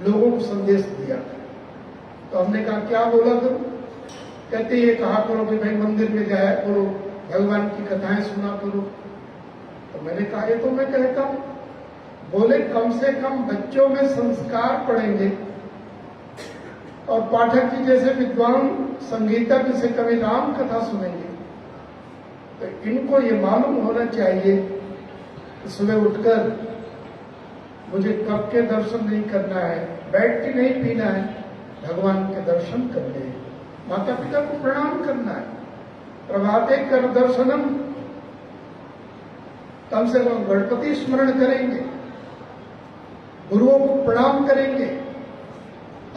लोगों को संदेश दिया करें। तो हमने कहा क्या बोला करो? कहते ये कहा करो कि भाई मंदिर में जाया करो, भगवान की कथाएं सुना करो। तो मैंने कहा ये तो मैं कहता हूं। बोले कम से कम बच्चों में संस्कार पड़ेंगे, और पाठक जी जैसे विद्वान संगीतज्ञ से कभी राम कथा सुनेंगे तो इनको ये मालूम होना चाहिए कि सुबह उठकर मुझे कब के दर्शन नहीं करना है, बैठ के नहीं पीना है, भगवान के दर्शन करने हैं, माता पिता को प्रणाम करना है। प्रभाते कर दर्शनम, कम से कम गणपति स्मरण करेंगे, गुरुओं को प्रणाम करेंगे,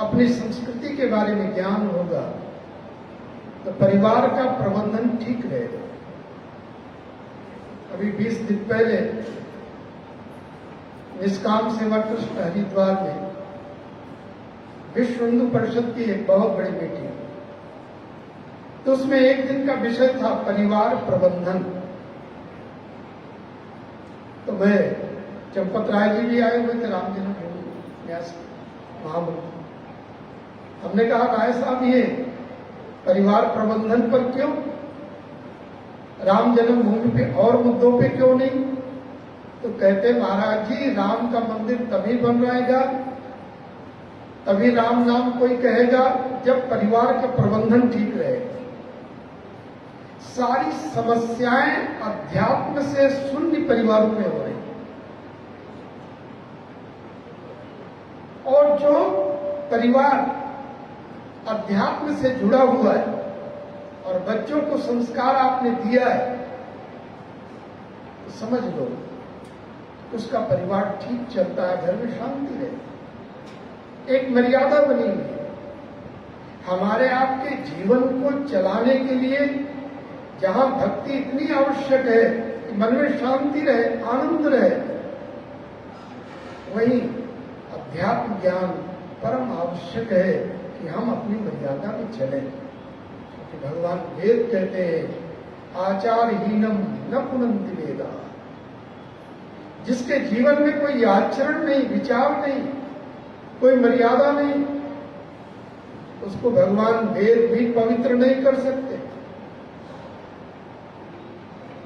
अपनी संस्कृति के बारे में ज्ञान होगा तो परिवार का प्रबंधन ठीक रहेगा। अभी 20 दिन पहले निष्काम सेवा ट्रस्ट हरिद्वार में विश्व हिंदू परिषद की एक बहुत बड़ी मीटिंग, तो उसमें एक दिन का विषय था परिवार प्रबंधन। तो मैं चंपत राय जी भी आए हुए थे, राम जन्मभूमि न्यास महामंत्री। हमने कहा राय साहब ये परिवार प्रबंधन पर क्यों, राम जन्मभूमि पे और मुद्दों पे क्यों नहीं? तो कहते महाराज जी राम का मंदिर तभी बन रहेगा, तभी राम नाम कोई कहेगा जब परिवार का प्रबंधन ठीक रहेगा। सारी समस्याएं अध्यात्म से शून्य परिवारों में हो रही, और जो परिवार अध्यात्म से जुड़ा हुआ है और बच्चों को संस्कार आपने दिया है तो समझ लो उसका परिवार ठीक चलता है, घर में शांति रहती, एक मर्यादा बनी हुई है। हमारे आपके जीवन को चलाने के लिए जहां भक्ति इतनी आवश्यक है कि मन में शांति रहे, आनंद रहे, वहीं अध्यात्म ज्ञान परम आवश्यक है कि हम अपनी मर्यादा में चलें। क्योंकि भगवान वेद कहते हैं आचारहीनम न पुनन्ति वेदा, जिसके जीवन में कोई आचरण नहीं, विचार नहीं, कोई मर्यादा नहीं, उसको भगवान वेद भी पवित्र नहीं कर सकते।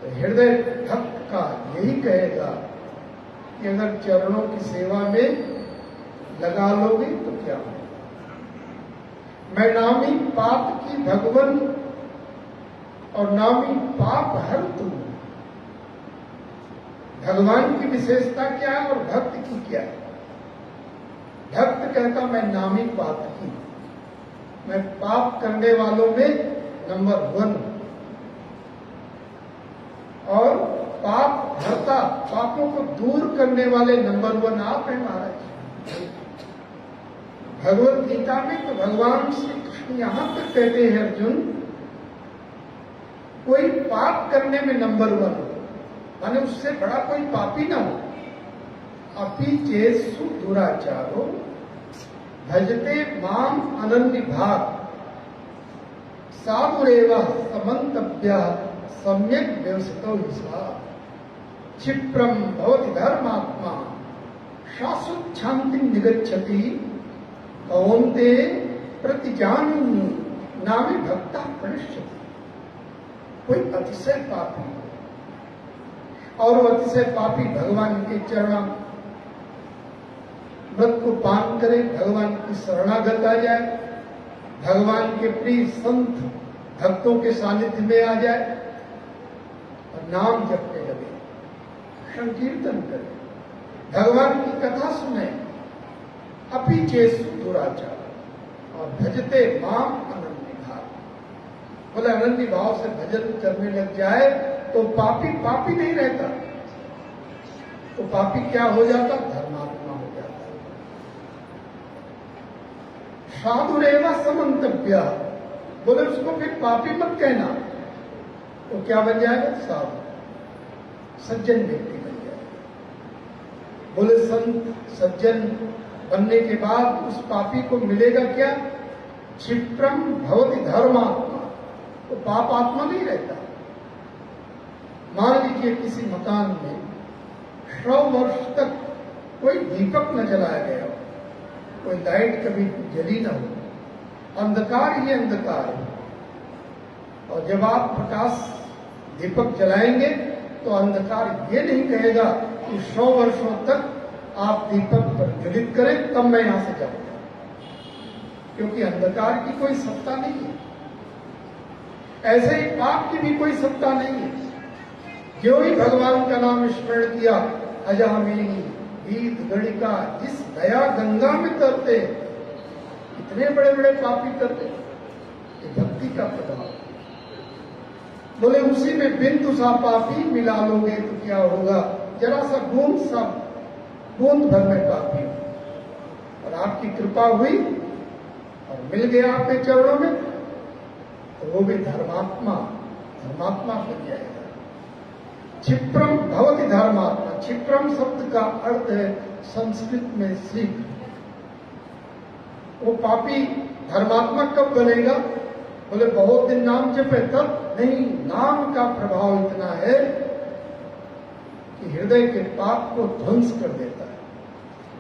तो हृदय भक्त का यही कहेगा कि अगर चरणों की सेवा में लगा लोगे तो क्या हो। मैं नामी पाप की भगवन और नामी पाप हर तू। भगवान की विशेषता क्या है और भक्त की क्या है? भक्त कहता मैं नामी पाप की, मैं पाप करने वालों में नंबर 1, और पाप हरता, पापों को दूर करने वाले नंबर 1 आप हैं महाराज। भगवत गीता में तो भगवान श्री कृष्ण यहां तक कहते हैं अर्जुन, कोई पाप करने में नंबर 1 हो, माने उससे बड़ा कोई पापी ना हो। अपि चेत्सु दुराचारो भजते माम अनन्य भाग साधुरेव समन्तव्य सम्यक व्यवसितो हिसा क्षिप्रम भवति धर्मात्मा शाश्वत शांति निगच्छति कौन्ते प्रतिजानी नामे भक्ता प्रणश्यति। कोई अतिशय पापी और वो अतिशय पापी भगवान के चरण व्रत को पान करे, भगवान की शरणागत आ जाए, भगवान के प्रिय संत भक्तों के सानिध्य में आ जाए और नाम जपने लगे, संकीर्तन करे, भगवान की कथा सुने, अपि चेत्सु दुराचार और भजते माम अनन्य भाव। बोले अनन्य भाव से भजन करने लग जाए तो पापी पापी नहीं रहता, तो पापी क्या हो जाता? धर्मात्मा हो जाता। साधुरेव समन्तव्य, बोले उसको फिर पापी मत कहना, तो क्या बन जाएगा? साधु, सज्जन व्यक्ति बन जाएगा। बोले संत सज्जन बनने के बाद उस पापी को मिलेगा क्या? क्षिप्रम भवति धर्मात्मा, वो पाप आत्मा नहीं रहता। मान लीजिए किसी मकान में 100 वर्ष तक कोई दीपक न जलाया गया हो, कोई लाइट कभी जली ना हो, अंधकार ही अंधकार है। और जब आप प्रकाश दीपक जलाएंगे तो अंधकार ये नहीं कहेगा कि 100 वर्षों तक आप दीपक प्रज्वलित करें तब मैं यहां से जाऊंगा, क्योंकि अंधकार की कोई सत्ता नहीं है। ऐसे ही पाप की भी कोई सत्ता नहीं है। जो ही भगवान का नाम स्मरण किया, अजामिनी गीत गणिका जिस दया गंगा में तरते, इतने बड़े बड़े पापी करते, ये भक्ति का प्रभाव। बोले उसी में बिंदु सा पापी मिला लोगे तो क्या होगा, जरा सा बूंद भर में पापी। और आपकी कृपा हुई और मिल गया आपके चरणों में, तो वो भी धर्मात्मा बन जाएगा। क्षिप्रम भवति धर्मात्मा। क्षिप्रम शब्द का अर्थ है संस्कृत में शीघ्र। वो पापी धर्मात्मा कब बनेगा? बोले बहुत दिन नाम जपे तब नहीं। नाम का प्रभाव इतना है कि हृदय के पाप को ध्वंस कर देता है।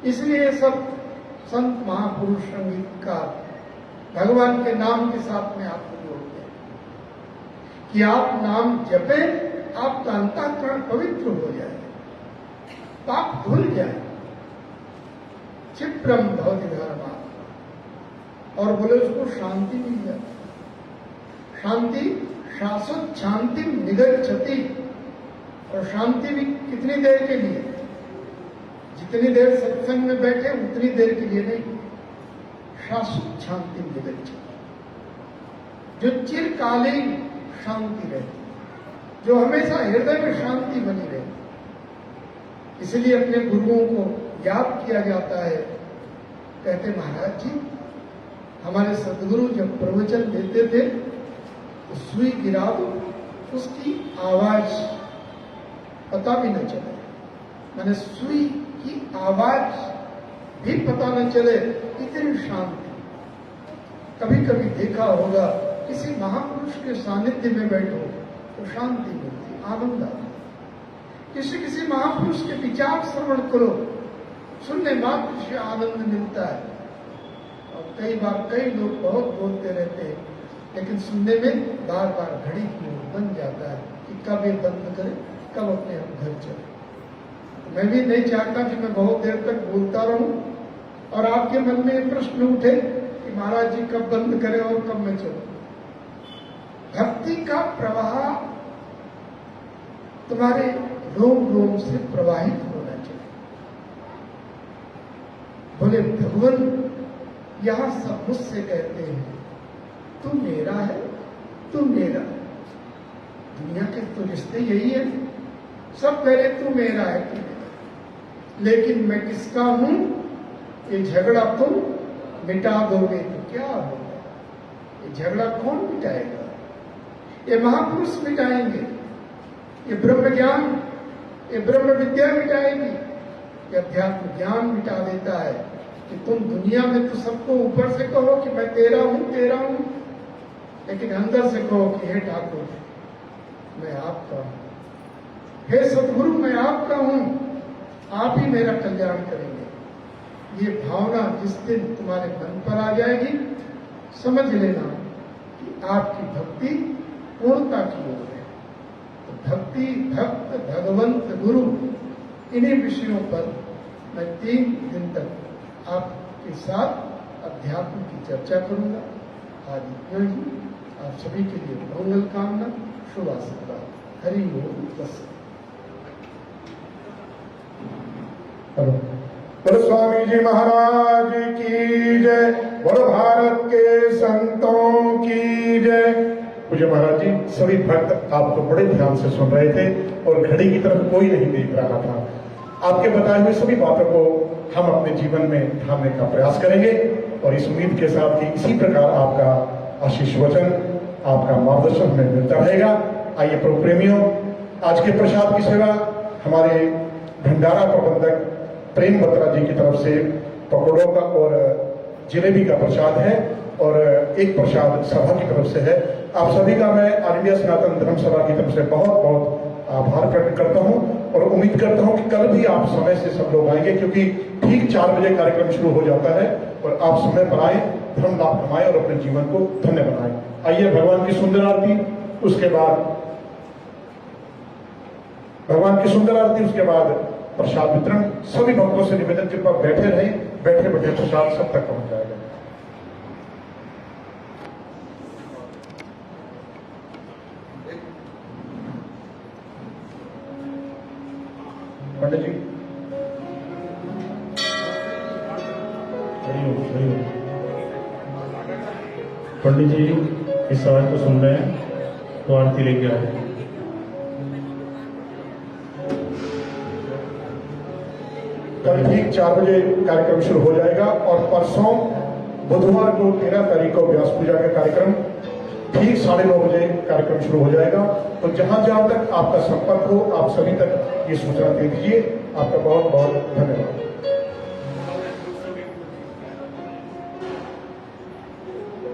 इसलिए सब संत महापुरुष संगीतकार भगवान के नाम के साथ में आपको जोड़ते हैं कि आप नाम जपे, आपका अंतःकरण पवित्र हो जाए, पाप धुल जाए। क्षिप्रम भवति धर्मा। और बोले उसको शांति मिल जाए। शांति शाश्वत शांति निगच्छति। और शांति भी कितनी देर के लिए? जितनी देर सत्संग में बैठे उतनी देर के लिए नहीं। शाश्वत शांति निगच्छति, जो चिरकालीन शांति रहती, जो हमेशा हृदय में शांति बनी रहती। इसलिए अपने गुरुओं को याद किया जाता है। कहते महाराज जी, हमारे सदगुरु जब प्रवचन देते थे तो सुई गिरा दो, उसकी आवाज पता भी न चले। मैंने सुई की आवाज भी पता न चले, इतनी शांति। कभी कभी देखा होगा किसी महापुरुष के सानिध्य में बैठो तो शांति मिलती, आनंद आता। किसी महापुरुष के विचार श्रवण करो, सुनने मात्र से आनंद मिलता है। और कई बार कई लोग बहुत बोलते रहते हैं, लेकिन सुनने में बार बार घड़ी की ओर बन जाता है कि कब ये बंद करें, कब अपने हम घर चले। तो मैं भी नहीं चाहता कि मैं बहुत देर तक बोलता रहूं और आपके मन में ये प्रश्न उठे कि महाराज जी कब बंद करें और कब मैं चलूं। भक्ति का प्रवाह तुम्हारे रोम रोम से प्रवाहित होना चाहिए। बोले भगवान यहां सब मुझसे कहते हैं तू मेरा है, तू मेरा। दुनिया के तो रिश्ते यही है, सब कह रहे तू मेरा है, तू मेरा। लेकिन मैं किसका हूं, ये झगड़ा तुम मिटा दोगे तो क्या होगा? ये झगड़ा कौन मिटाएगा? ये महापुरुष मिटाएंगे, ये ब्रह्म ज्ञान, ये ब्रह्म विद्या मिटाएगी। ये अध्यात्म ज्ञान मिटा देता है कि तुम दुनिया में तो सबको ऊपर से कहो कि मैं तेरा हूं, लेकिन अंदर से कहो कि हे ठाकुर मैं आपका हूं, हे सतगुरु मैं आपका हूं, आप ही मेरा कल्याण करेंगे। ये भावना जिस दिन तुम्हारे मन पर आ जाएगी, समझ लेना कि आपकी भक्ति पूर्णता की ओर है। तो भक्ति, भक्त, भगवंत, गुरु, इन्हीं विषयों पर मैं 3 दिन तक आपके साथ अध्यात्म की चर्चा करूंगा। आज इतना ही। आप सभी के लिए मंगल कामना, शुभ आशीर्वाद। हरि ओम तत्सत। बोलो स्वामी जी महाराज की जय। बोलो भारत के संतों की जय। पूज्य महाराज जी, सभी भक्त आपको बड़े ध्यान से सुन रहे थे और घड़ी की तरफ कोई नहीं देख रहा था। आपके बताए हुए सभी बातों को हम अपने जीवन में ढालने का प्रयास करेंगे और इस उम्मीद के साथ कि इसी प्रकार आपका आशीष वचन, आपका मार्गदर्शन हमें मिलता रहेगा। आइए प्रभु प्रेमियों, आज के प्रसाद की सेवा हमारे भंडारा प्रबंधक प्रेम बत्रा जी की तरफ से पकौड़ों का और जलेबी का प्रसाद है और एक प्रसाद सभा की तरफ से है। आप सभी का मैं ऑल इंडिया सनातन धर्म सभा की तरफ से बहुत बहुत आभार प्रकट करता हूं और उम्मीद करता हूं कि कल भी आप समय से सब लोग आएंगे, क्योंकि ठीक 4 बजे कार्यक्रम शुरू हो जाता है और आप समय पर आए, धर्म लाभ कमाएं और अपने जीवन को धन्य बनाएं। आइए भगवान की सुंदर आरती, उसके बाद उसके बाद प्रसाद वितरण। सभी भक्तों से निवेदन कृपा बैठे रहे, बैठे बैठे प्रसाद सब तक पहुंच जाएगा। पंडित जी पंडित जी इस सवाल को सुन रहे हैं तो आरती लेके आए। कल ठीक 4 बजे कार्यक्रम शुरू हो जाएगा और परसों बुधवार को 13 तारीख को व्यास पूजा का कार्यक्रम ठीक 9:30 बजे कार्यक्रम शुरू हो जाएगा। तो जहां जहां तक आपका संपर्क हो, आप सभी तक ये सूचना दे दीजिए। आपका बहुत बहुत धन्यवाद।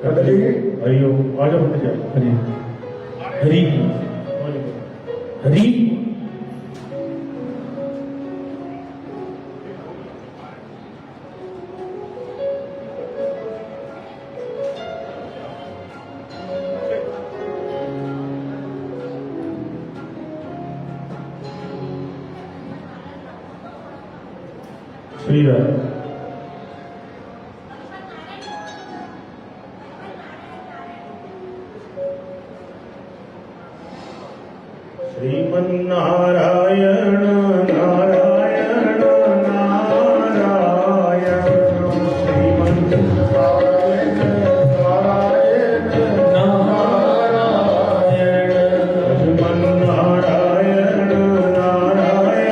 हरिओ आजा पंडित जी, हरि हरि हरि। श्रीराम श्रीमन्नारायण नारायण नारायण श्रीमन्नारायण नारायण नारायण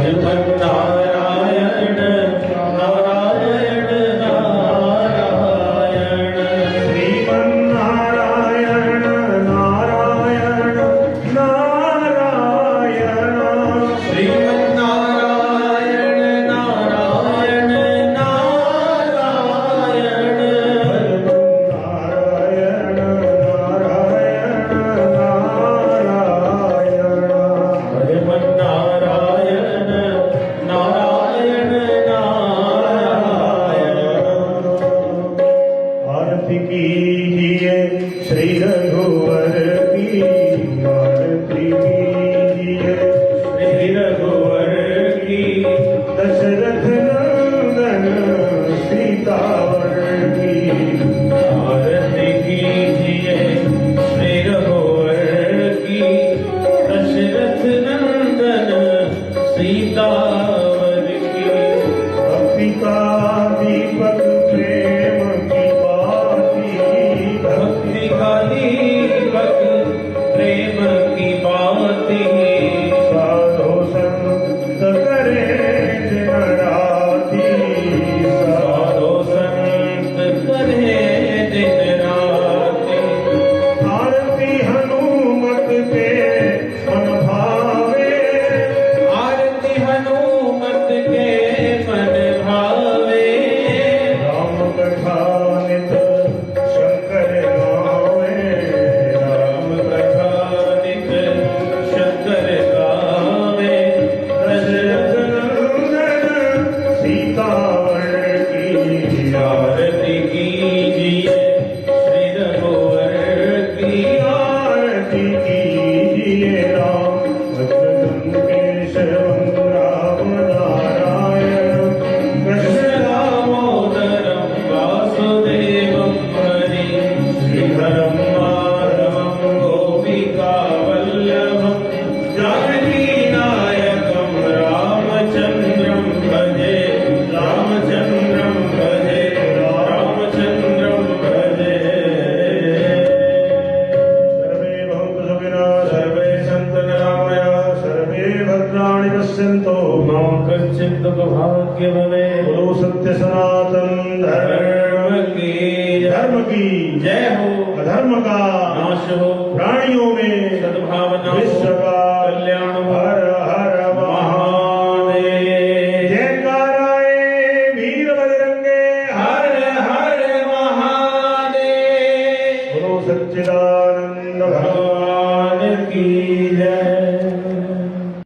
श्रीमन्नारायण नारायण जय हो, अधर्म का नाश हो, प्राणियों में सद्भावना, विश्व का कल्याण हो। हर हर